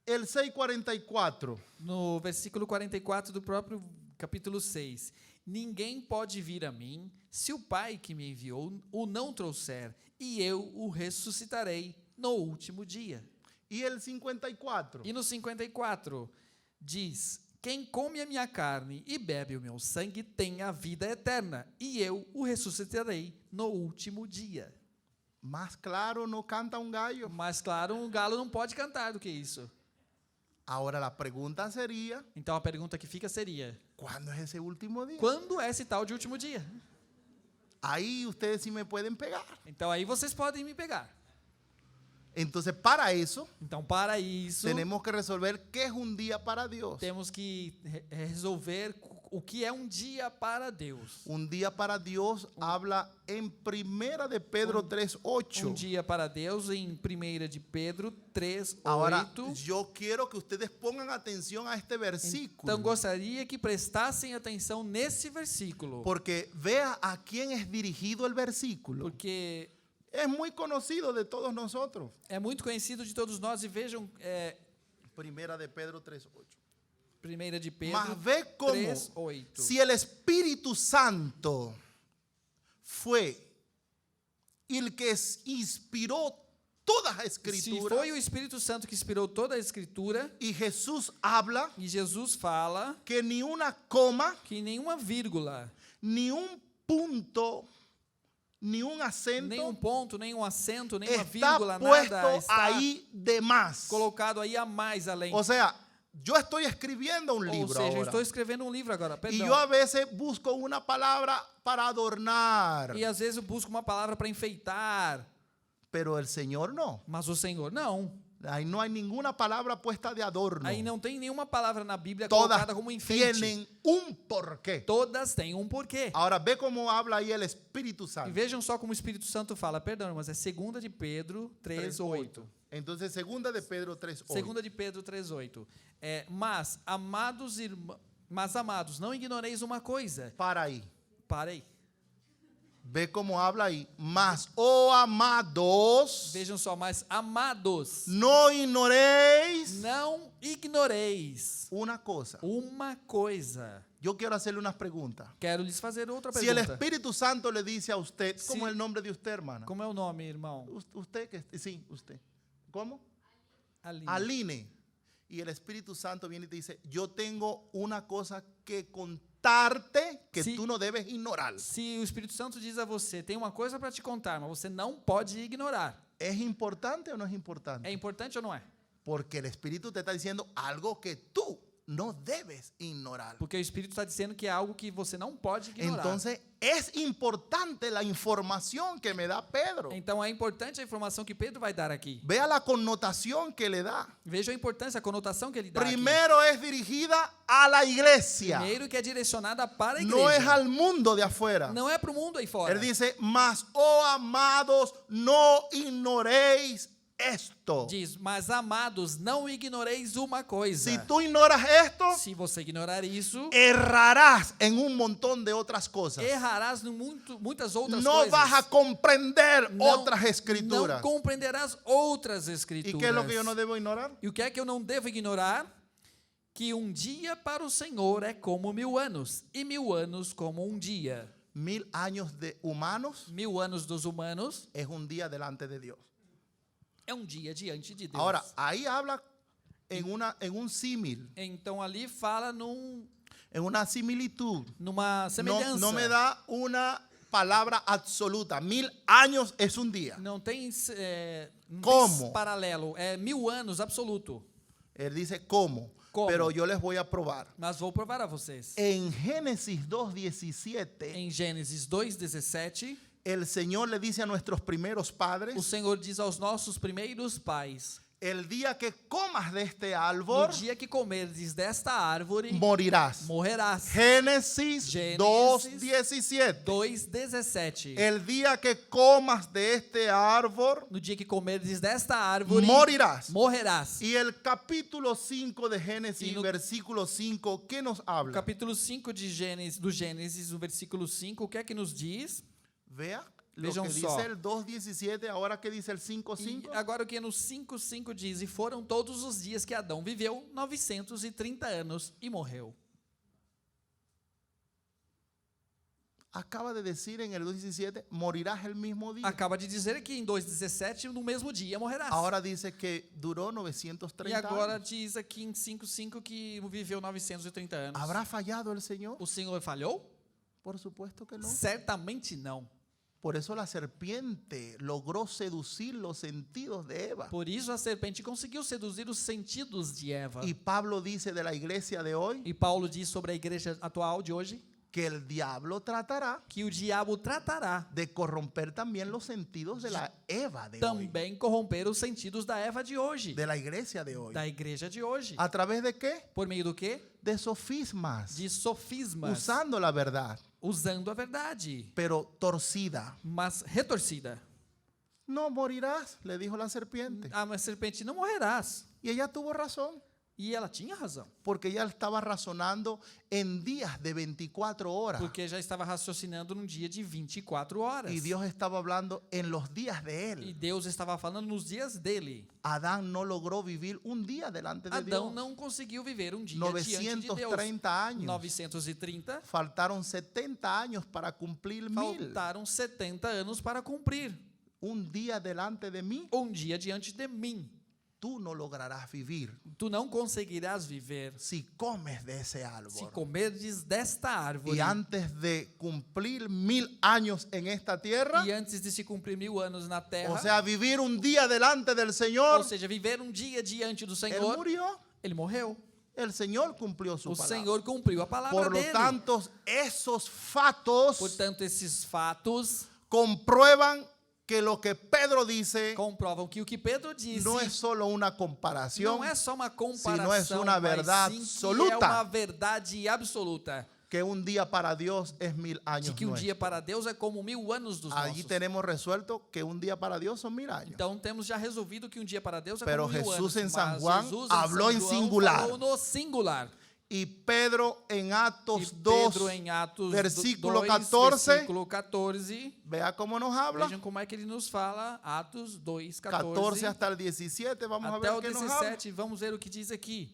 [SPEAKER 1] El 6:44.
[SPEAKER 2] No versículo 44 do próprio capítulo 6. Ninguém pode vir a mim se o Pai que me enviou o não trouxer, e eu o ressuscitarei no último dia.
[SPEAKER 1] Y el 54.
[SPEAKER 2] E no 54 diz: quem come a minha carne e bebe o meu sangue tem a vida eterna, e eu o ressuscitarei no último dia.
[SPEAKER 1] Más claro no canta un gallo.
[SPEAKER 2] Mas claro, um galo não pode cantar do que isso.
[SPEAKER 1] Ahora la pregunta sería,
[SPEAKER 2] Então a pergunta que fica seria:
[SPEAKER 1] ¿cuándo es ese último día?
[SPEAKER 2] quando é esse tal de último dia?
[SPEAKER 1] Ahí ustedes sí me pueden pegar.
[SPEAKER 2] Então aí vocês podem me pegar.
[SPEAKER 1] Entonces, para eso,
[SPEAKER 2] Então para isso
[SPEAKER 1] tenemos que resolver qué es un día para Dios.
[SPEAKER 2] temos que resolver o que é um dia para Deus.
[SPEAKER 1] Un día para Dios habla en Primera de Pedro 3:8.
[SPEAKER 2] Um dia para Deus em 1 de Pedro 3:8.
[SPEAKER 1] Ahora, yo quiero que ustedes pongan atención a este versículo.
[SPEAKER 2] Então gostaria que prestassem atenção nesse versículo,
[SPEAKER 1] Porque vea a quién es dirigido el versículo.
[SPEAKER 2] porque
[SPEAKER 1] Es muy conocido de todos nosotros.
[SPEAKER 2] é muito conhecido de todos nós. E vejam,
[SPEAKER 1] Primera de Pedro 3:8.
[SPEAKER 2] 1 de
[SPEAKER 1] Mas
[SPEAKER 2] Pedro
[SPEAKER 1] ve como
[SPEAKER 2] 3:8.
[SPEAKER 1] si el Espíritu Santo fue el que inspiró todas las
[SPEAKER 2] Se
[SPEAKER 1] escrituras,
[SPEAKER 2] foi o Espírito Santo que inspirou toda a Escritura,
[SPEAKER 1] y Jesús habla
[SPEAKER 2] e Jesus fala
[SPEAKER 1] que ni una coma,
[SPEAKER 2] que nenhuma vírgula,
[SPEAKER 1] ni un punto, ni un acento
[SPEAKER 2] nenhum ponto, nenhum acento, nenhuma
[SPEAKER 1] está
[SPEAKER 2] vírgula,
[SPEAKER 1] puesto
[SPEAKER 2] nada está
[SPEAKER 1] ahí de más.
[SPEAKER 2] colocado aí a mais além.
[SPEAKER 1] O sea, yo estoy escribiendo un
[SPEAKER 2] Ou
[SPEAKER 1] libro
[SPEAKER 2] seja, eu
[SPEAKER 1] ahora.
[SPEAKER 2] estou escrevendo um livro agora,
[SPEAKER 1] Y
[SPEAKER 2] perdão.
[SPEAKER 1] yo a veces busco una palabra para adornar,
[SPEAKER 2] E às vezes eu busco uma palavra para enfeitar,
[SPEAKER 1] pero el Señor no.
[SPEAKER 2] mas o Senhor não.
[SPEAKER 1] Ahí no hay ninguna palabra puesta de adorno.
[SPEAKER 2] Aí não tem nenhuma palavra na Bíblia
[SPEAKER 1] Todas
[SPEAKER 2] colocada como enfeite.
[SPEAKER 1] tienen un porqué.
[SPEAKER 2] Todas têm um porquê.
[SPEAKER 1] Ahora ve cómo habla ahí el Espíritu
[SPEAKER 2] E
[SPEAKER 1] Santo.
[SPEAKER 2] vejam só como o Espírito Santo fala, perdão, mas é 2 de Pedro 3:8.
[SPEAKER 1] Entonces, segunda de Pedro 3:8.
[SPEAKER 2] 2 de Pedro 3:8. Mas, amados, não ignoreis uma coisa.
[SPEAKER 1] Para ahí.
[SPEAKER 2] Parei.
[SPEAKER 1] Ve cómo habla ahí. Mas, oh amados,
[SPEAKER 2] Vejam só, mas amados,
[SPEAKER 1] no ignoréis
[SPEAKER 2] não ignoreis
[SPEAKER 1] una cosa.
[SPEAKER 2] uma coisa.
[SPEAKER 1] Yo quiero hacerle unas preguntas.
[SPEAKER 2] Quero lhes fazer outra
[SPEAKER 1] Si el
[SPEAKER 2] pergunta.
[SPEAKER 1] Espíritu Santo le dice a usted,
[SPEAKER 2] Sí.
[SPEAKER 1] ¿cómo es el nombre de usted, hermana?
[SPEAKER 2] Como é o nome, irmão?
[SPEAKER 1] Usted que sí, usted. ¿Cómo?
[SPEAKER 2] Aline.
[SPEAKER 1] Aline. Y el Espíritu Santo viene y te dice, yo tengo una cosa que contarte que
[SPEAKER 2] Sí.
[SPEAKER 1] tú no debes ignorar.
[SPEAKER 2] Se o Espírito Santo diz a você, tem uma coisa para te contar, mas você não pode ignorar.
[SPEAKER 1] ¿Es importante o no es importante?
[SPEAKER 2] É importante ou não é?
[SPEAKER 1] Porque el Espíritu te está diciendo algo que tú no debes ignorar.
[SPEAKER 2] Porque o Espírito está dizendo que é algo que você não pode ignorar.
[SPEAKER 1] Entonces, es importante la información que me da Pedro.
[SPEAKER 2] Então é importante a informação que Pedro vai dar aqui.
[SPEAKER 1] Vea la connotación que le da.
[SPEAKER 2] Veja a importância, a conotação que ele dá aqui.
[SPEAKER 1] Primero es dirigida a la iglesia.
[SPEAKER 2] Primeiro que é direcionada para a
[SPEAKER 1] No es
[SPEAKER 2] igreja.
[SPEAKER 1] al mundo de afuera.
[SPEAKER 2] Não é para o mundo aí fora.
[SPEAKER 1] Él dice, mas, oh amados, no ignoréis esto.
[SPEAKER 2] Diz, mas amados, não ignoreis uma coisa.
[SPEAKER 1] Si tú ignoras esto,
[SPEAKER 2] Se você ignorar isso,
[SPEAKER 1] errarás en un montón de otras cosas.
[SPEAKER 2] errarás em muitas outras
[SPEAKER 1] No
[SPEAKER 2] coisas.
[SPEAKER 1] vas a comprender
[SPEAKER 2] Não-
[SPEAKER 1] otras escrituras.
[SPEAKER 2] Não compreenderás outras
[SPEAKER 1] ¿Y
[SPEAKER 2] escrituras.
[SPEAKER 1] qué es lo que yo no debo ignorar?
[SPEAKER 2] E o que é que eu não devo ignorar? que dia para o Senhor é como 1000 anos, e 1000 anos como dia.
[SPEAKER 1] 1000 años de humanos
[SPEAKER 2] 1000 anos dos humanos
[SPEAKER 1] es un día delante de Dios.
[SPEAKER 2] é dia diante de Deus.
[SPEAKER 1] Ahora, ahí habla en un símil,
[SPEAKER 2] Então ali fala
[SPEAKER 1] en una similitud.
[SPEAKER 2] numa semelhança.
[SPEAKER 1] No me da una palabra absoluta. 1000 años es un día.
[SPEAKER 2] Não tem, não
[SPEAKER 1] Como?
[SPEAKER 2] tem paralelo. É 1000 anos absoluto.
[SPEAKER 1] Él dice cómo,
[SPEAKER 2] ¿Cómo?
[SPEAKER 1] pero yo les voy a probar.
[SPEAKER 2] Mas vou provar a vocês.
[SPEAKER 1] En Génesis 2:17,
[SPEAKER 2] Em Gênesis 2:17,
[SPEAKER 1] el Señor le dice a nuestros primeros
[SPEAKER 2] o
[SPEAKER 1] padres,
[SPEAKER 2] Senhor diz aos nossos primeiros pais:
[SPEAKER 1] el día que comas de este
[SPEAKER 2] no
[SPEAKER 1] árbol,
[SPEAKER 2] dia que comerdes desta árvore,
[SPEAKER 1] morirás.
[SPEAKER 2] morrerás.
[SPEAKER 1] Génesis
[SPEAKER 2] Génesis
[SPEAKER 1] 2:17.
[SPEAKER 2] 2:17.
[SPEAKER 1] El día que comas de este árbol,
[SPEAKER 2] No dia que comerdes desta árvore,
[SPEAKER 1] morirás.
[SPEAKER 2] morrerás.
[SPEAKER 1] Y el capítulo 5 de Génesis,
[SPEAKER 2] Y no-
[SPEAKER 1] versículo 5, ¿qué nos
[SPEAKER 2] O
[SPEAKER 1] habla?
[SPEAKER 2] capítulo 5 de Gênesis, do Gênesis, o versículo 5, o que é que nos diz?
[SPEAKER 1] Vea lo
[SPEAKER 2] Vejam
[SPEAKER 1] que
[SPEAKER 2] só.
[SPEAKER 1] dice el 2:17, ahora que dice el 5:5.
[SPEAKER 2] E agora o que no 5:5 diz: e foram todos os dias que Adão viveu 930 anos e morreu.
[SPEAKER 1] Acaba de decir en el 2:17, morirás el mismo día.
[SPEAKER 2] Acaba de dizer que em 2:17, no mesmo dia, morrerás.
[SPEAKER 1] Ahora dice que duró
[SPEAKER 2] E
[SPEAKER 1] 930
[SPEAKER 2] agora
[SPEAKER 1] años.
[SPEAKER 2] diz aqui em 5:5 que viveu 930 anos.
[SPEAKER 1] ¿Habrá fallado el Señor?
[SPEAKER 2] O Senhor falhou?
[SPEAKER 1] Por supuesto que no.
[SPEAKER 2] Certamente não.
[SPEAKER 1] Por eso la serpiente logró seducir los sentidos de Eva.
[SPEAKER 2] Por isso a serpente conseguiu seduzir os sentidos de Eva.
[SPEAKER 1] Y Pablo dice de la iglesia de hoy
[SPEAKER 2] E Paulo diz sobre a igreja atual de hoje
[SPEAKER 1] que el diablo tratará
[SPEAKER 2] que o diabo tratará
[SPEAKER 1] de corromper también los sentidos de la Eva de hoy,
[SPEAKER 2] também corromper os sentidos da Eva de hoje,
[SPEAKER 1] de la iglesia de hoy.
[SPEAKER 2] da igreja de hoje.
[SPEAKER 1] ¿A través de qué?
[SPEAKER 2] Por meio do quê?
[SPEAKER 1] De sofismas,
[SPEAKER 2] De sofismas,
[SPEAKER 1] usando la verdad,
[SPEAKER 2] usando a verdade,
[SPEAKER 1] pero torcida.
[SPEAKER 2] mas retorcida.
[SPEAKER 1] No morirás, le dijo la serpiente.
[SPEAKER 2] Ah, mas serpente, não morrerás.
[SPEAKER 1] Y ella tuvo razón,
[SPEAKER 2] E ela tinha razão,
[SPEAKER 1] porque ella estaba razonando en días de 24 horas.
[SPEAKER 2] porque já estava raciocinando num dia de 24 horas.
[SPEAKER 1] Y Dios estaba hablando en los días de
[SPEAKER 2] E
[SPEAKER 1] él.
[SPEAKER 2] Deus estava falando nos dias dele.
[SPEAKER 1] Adán no logró vivir un día delante de
[SPEAKER 2] Adão
[SPEAKER 1] Dios.
[SPEAKER 2] não conseguiu viver um dia diante de Deus.
[SPEAKER 1] 930 años.
[SPEAKER 2] 930,
[SPEAKER 1] Faltaron 70 años para cumplir 1000.
[SPEAKER 2] faltaram 70 anos para cumprir.
[SPEAKER 1] Un día delante de mí,
[SPEAKER 2] Um dia diante de mim.
[SPEAKER 1] tú no lograrás vivir
[SPEAKER 2] Tu não conseguirás viver
[SPEAKER 1] si comes de ese
[SPEAKER 2] se
[SPEAKER 1] árbol.
[SPEAKER 2] comerdes desta árvore.
[SPEAKER 1] Y antes de cumplir 1000 años en esta tierra,
[SPEAKER 2] E antes de se cumprir 1000 anos na terra,
[SPEAKER 1] o sea, vivir un día delante del Señor,
[SPEAKER 2] ou seja, viver um dia diante do
[SPEAKER 1] Él
[SPEAKER 2] Senhor,
[SPEAKER 1] murió.
[SPEAKER 2] ele morreu.
[SPEAKER 1] El Señor cumplió su
[SPEAKER 2] O
[SPEAKER 1] palabra.
[SPEAKER 2] Senhor cumpriu a palavra
[SPEAKER 1] Por lo
[SPEAKER 2] dele.
[SPEAKER 1] tanto, esos fatos
[SPEAKER 2] Portanto, esses fatos
[SPEAKER 1] comprueban que lo que Pedro dice
[SPEAKER 2] comprovam que o que Pedro disse
[SPEAKER 1] no es solo una comparación,
[SPEAKER 2] não é só uma comparação,
[SPEAKER 1] sino es una verdad
[SPEAKER 2] mas sim que
[SPEAKER 1] absoluta.
[SPEAKER 2] é uma verdade absoluta.
[SPEAKER 1] que un día para Dios es 1000
[SPEAKER 2] De
[SPEAKER 1] años.
[SPEAKER 2] que um
[SPEAKER 1] nuestros.
[SPEAKER 2] dia para Deus é como 1000 anos dos
[SPEAKER 1] Allí
[SPEAKER 2] nossos.
[SPEAKER 1] tenemos resuelto que un día para Dios son 1000 años.
[SPEAKER 2] Então temos já resolvido que um dia para Deus é
[SPEAKER 1] Pero
[SPEAKER 2] como 1000
[SPEAKER 1] Jesús
[SPEAKER 2] anos.
[SPEAKER 1] en San
[SPEAKER 2] Mas
[SPEAKER 1] Juan
[SPEAKER 2] Jesus
[SPEAKER 1] habló en
[SPEAKER 2] São João
[SPEAKER 1] singular.
[SPEAKER 2] falou no singular.
[SPEAKER 1] Y Pedro en Atos
[SPEAKER 2] E
[SPEAKER 1] 2,
[SPEAKER 2] Pedro em Atos
[SPEAKER 1] versículo
[SPEAKER 2] 2,
[SPEAKER 1] 14.
[SPEAKER 2] versículo 14.
[SPEAKER 1] vea cómo nos habla.
[SPEAKER 2] Vejam como é que ele nos fala. Atos 2,
[SPEAKER 1] 14 hasta el 17, vamos a
[SPEAKER 2] até
[SPEAKER 1] ver
[SPEAKER 2] o
[SPEAKER 1] qué nos habla.
[SPEAKER 2] 17, vamos ver o que diz aqui.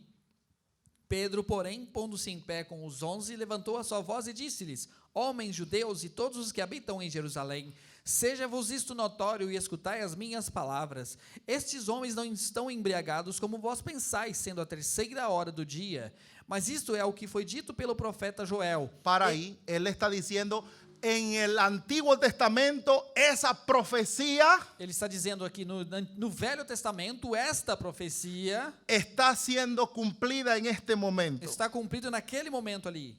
[SPEAKER 2] Pedro, porém, pondo-se em pé com os 11, levantou a sua voz e disse-lhes: Homens judeus e todos os que habitam em Jerusalém, seja-vos isto notório e escutai as minhas palavras. Estes homens não estão embriagados como vós pensais, sendo a 3ª hora do dia. Mas isto é o que foi dito pelo profeta Joel.
[SPEAKER 1] Para ahí, él está diciendo, en el Antiguo Testamento, esa profecía
[SPEAKER 2] Ele está dizendo aqui no Velho Testamento, esta profecia
[SPEAKER 1] está siendo cumplida en este momento.
[SPEAKER 2] está cumprida naquele momento ali.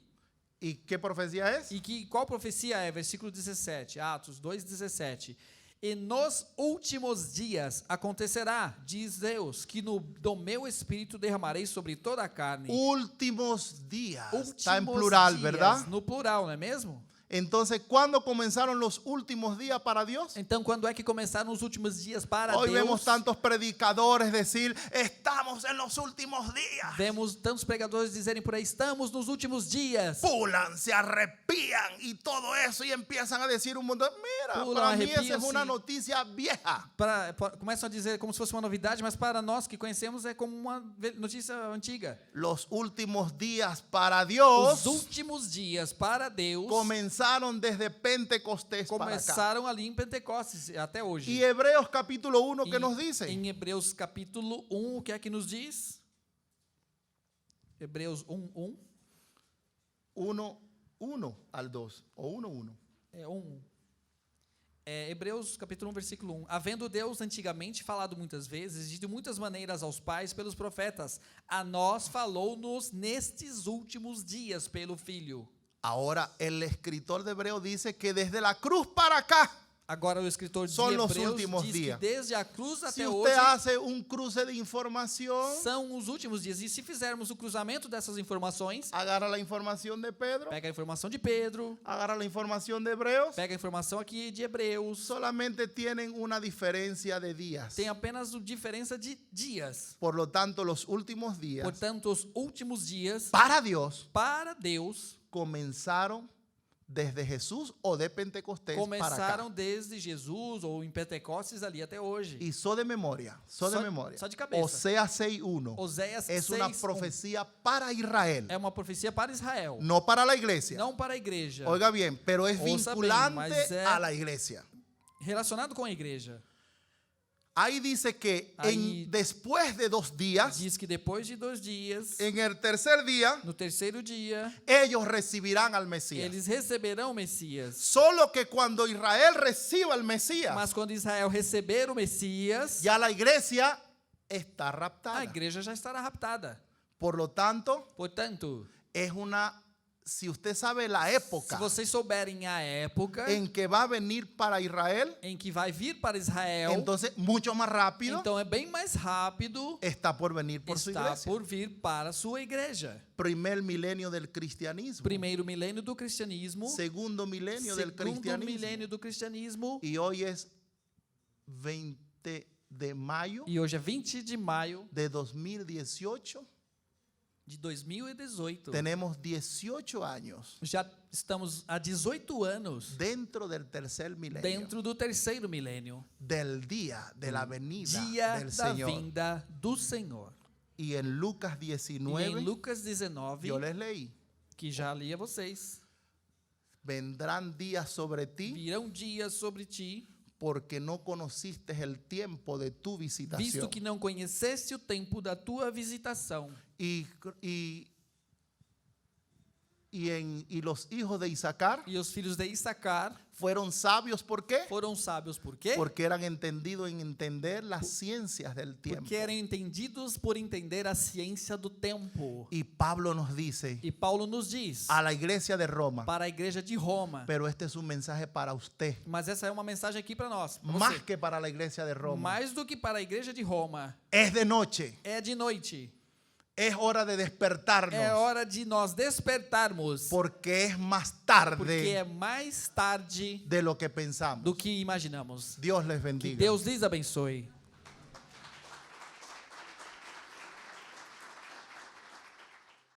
[SPEAKER 1] ¿Y qué profecía es?
[SPEAKER 2] E qual profecia é? Versículo 17, Atos 2,17. E nos últimos dias acontecerá, diz Deus, que do meu espírito derramarei sobre toda a carne.
[SPEAKER 1] Últimos días.
[SPEAKER 2] Últimos
[SPEAKER 1] Está en plural,
[SPEAKER 2] dias,
[SPEAKER 1] ¿verdad?
[SPEAKER 2] no plural, não é mesmo?
[SPEAKER 1] Entonces, ¿cuándo comenzaron los últimos días para Dios?
[SPEAKER 2] Então, quando é que começaram os últimos dias para
[SPEAKER 1] Hoy
[SPEAKER 2] Deus?
[SPEAKER 1] vemos tantos predicadores decir, estamos en los últimos días.
[SPEAKER 2] Vemos tantos pregadores dizerem por aí, estamos nos últimos dias.
[SPEAKER 1] Pulan, se arrepían y todo eso y empiezan a decir un montón. Mira,
[SPEAKER 2] Pulan,
[SPEAKER 1] para mí esa es
[SPEAKER 2] arrepiam-se.
[SPEAKER 1] una noticia vieja.
[SPEAKER 2] Começam a dizer como se fosse uma novidade, mas para nós que conhecemos é como uma notícia antiga.
[SPEAKER 1] Los últimos días para Dios
[SPEAKER 2] Os últimos dias para Deus
[SPEAKER 1] comenzaron desde Pentecostés para acá.
[SPEAKER 2] começaram ali em Pentecostes até hoje.
[SPEAKER 1] Y Hebreos capítulo 1 que
[SPEAKER 2] E
[SPEAKER 1] nos dice.
[SPEAKER 2] em Hebreus capítulo 1, o que é que nos diz? Hebreus 1:1.
[SPEAKER 1] 1 al 2 o 1:1.
[SPEAKER 2] É 1. Hebreus capítulo 1, versículo 1. Havendo Deus antigamente falado muitas vezes e de muitas maneiras aos pais pelos profetas, a nós falou-nos nestes últimos dias pelo Filho.
[SPEAKER 1] Ahora el escritor de Hebreos dice que desde la cruz para acá,
[SPEAKER 2] Agora o escritor de
[SPEAKER 1] Son los
[SPEAKER 2] Hebreus
[SPEAKER 1] últimos
[SPEAKER 2] diz
[SPEAKER 1] días.
[SPEAKER 2] que desde a cruz
[SPEAKER 1] si
[SPEAKER 2] até
[SPEAKER 1] usted
[SPEAKER 2] hoje
[SPEAKER 1] hace un cruce de información,
[SPEAKER 2] são os últimos dias. E se fizermos o cruzamento dessas informações,
[SPEAKER 1] agarra la información de Pedro,
[SPEAKER 2] pega a informação de Pedro,
[SPEAKER 1] agarra la información de Hebreos,
[SPEAKER 2] pega a informação aqui de Hebreus,
[SPEAKER 1] solamente tienen una diferencia de días.
[SPEAKER 2] tem apenas diferença de dias.
[SPEAKER 1] Por lo tanto, los últimos días
[SPEAKER 2] Portanto, os últimos dias
[SPEAKER 1] para Dios
[SPEAKER 2] para Deus
[SPEAKER 1] comenzaron desde Jesús o de Pentecostés para
[SPEAKER 2] começaram
[SPEAKER 1] acá.
[SPEAKER 2] desde Jesus ou em Pentecostes ali até hoje.
[SPEAKER 1] Y so de memoria,
[SPEAKER 2] Só de cabeça.
[SPEAKER 1] Oseas 6:1
[SPEAKER 2] Oséias
[SPEAKER 1] es una
[SPEAKER 2] 6:1
[SPEAKER 1] profecía para Israel,
[SPEAKER 2] é uma profecia para Israel,
[SPEAKER 1] no para la iglesia.
[SPEAKER 2] não para a igreja.
[SPEAKER 1] Oiga bien, pero es
[SPEAKER 2] Ouça bem,
[SPEAKER 1] vinculante
[SPEAKER 2] mas é-
[SPEAKER 1] a la iglesia.
[SPEAKER 2] Relacionado com a igreja.
[SPEAKER 1] Ahí dice que
[SPEAKER 2] Ahí
[SPEAKER 1] después de 2 días,
[SPEAKER 2] Diz que depois de 2 dias,
[SPEAKER 1] en el tercer día,
[SPEAKER 2] no terceiro dia,
[SPEAKER 1] ellos recibirán al Mesías.
[SPEAKER 2] eles receberão o Messias.
[SPEAKER 1] Solo que cuando Israel reciba al Mesías,
[SPEAKER 2] Mas quando Israel receber o Messias,
[SPEAKER 1] ya la iglesia está
[SPEAKER 2] a
[SPEAKER 1] raptada.
[SPEAKER 2] igreja já estará raptada.
[SPEAKER 1] Por lo tanto,
[SPEAKER 2] Portanto,
[SPEAKER 1] es una, si usted sabe la
[SPEAKER 2] se
[SPEAKER 1] época
[SPEAKER 2] vocês souberem a época
[SPEAKER 1] en que va a venir para Israel,
[SPEAKER 2] em que vai vir para Israel,
[SPEAKER 1] entonces mucho más rápido
[SPEAKER 2] então é bem mais rápido,
[SPEAKER 1] está por venir por su
[SPEAKER 2] está
[SPEAKER 1] iglesia.
[SPEAKER 2] por vir para a sua igreja.
[SPEAKER 1] Primer milenio del cristianismo,
[SPEAKER 2] Primeiro milênio do cristianismo,
[SPEAKER 1] segundo milenio del
[SPEAKER 2] segundo
[SPEAKER 1] cristianismo,
[SPEAKER 2] milênio do cristianismo,
[SPEAKER 1] y hoy es 20 de mayo
[SPEAKER 2] e hoje é 20 de maio
[SPEAKER 1] de 2018.
[SPEAKER 2] de 2018.
[SPEAKER 1] Tenemos 18 años
[SPEAKER 2] Já estamos há 18 anos
[SPEAKER 1] dentro del tercer milenio,
[SPEAKER 2] dentro do terceiro milênio,
[SPEAKER 1] del día de la venida
[SPEAKER 2] dia
[SPEAKER 1] del
[SPEAKER 2] da
[SPEAKER 1] Señor.
[SPEAKER 2] vinda do Senhor.
[SPEAKER 1] Y en Lucas
[SPEAKER 2] E em
[SPEAKER 1] 19,
[SPEAKER 2] Lucas 19,
[SPEAKER 1] yo les leí,
[SPEAKER 2] que já li a vocês,
[SPEAKER 1] vendrán días sobre ti
[SPEAKER 2] virão dias sobre ti,
[SPEAKER 1] porque no conociste el tiempo de tu
[SPEAKER 2] visto
[SPEAKER 1] visitación.
[SPEAKER 2] que não conheceste o tempo da tua visitação.
[SPEAKER 1] Y los hijos de Isaacar
[SPEAKER 2] E os filhos de Issacar
[SPEAKER 1] fueron sabios, ¿por qué?
[SPEAKER 2] foram sábios por quê?
[SPEAKER 1] Porque eran entendidos en entender las ciencias del tiempo.
[SPEAKER 2] Porque eram entendidos por entender a ciência do tempo.
[SPEAKER 1] Y Pablo nos dice
[SPEAKER 2] E Paulo nos diz
[SPEAKER 1] a la iglesia de Roma,
[SPEAKER 2] para a igreja de Roma,
[SPEAKER 1] pero este es un mensaje para usted,
[SPEAKER 2] mas essa é uma mensagem aqui para nós, pra
[SPEAKER 1] más
[SPEAKER 2] você.
[SPEAKER 1] que para la iglesia de Roma.
[SPEAKER 2] Mais do que para a igreja de Roma,
[SPEAKER 1] Es de noche,
[SPEAKER 2] é de noite.
[SPEAKER 1] es hora de despertarnos,
[SPEAKER 2] É hora de nós despertarmos,
[SPEAKER 1] porque es más
[SPEAKER 2] porque
[SPEAKER 1] tarde
[SPEAKER 2] é mais tarde
[SPEAKER 1] de lo que pensamos.
[SPEAKER 2] do que imaginamos.
[SPEAKER 1] Dios les
[SPEAKER 2] Que
[SPEAKER 1] bendiga.
[SPEAKER 2] Deus lhes abençoe.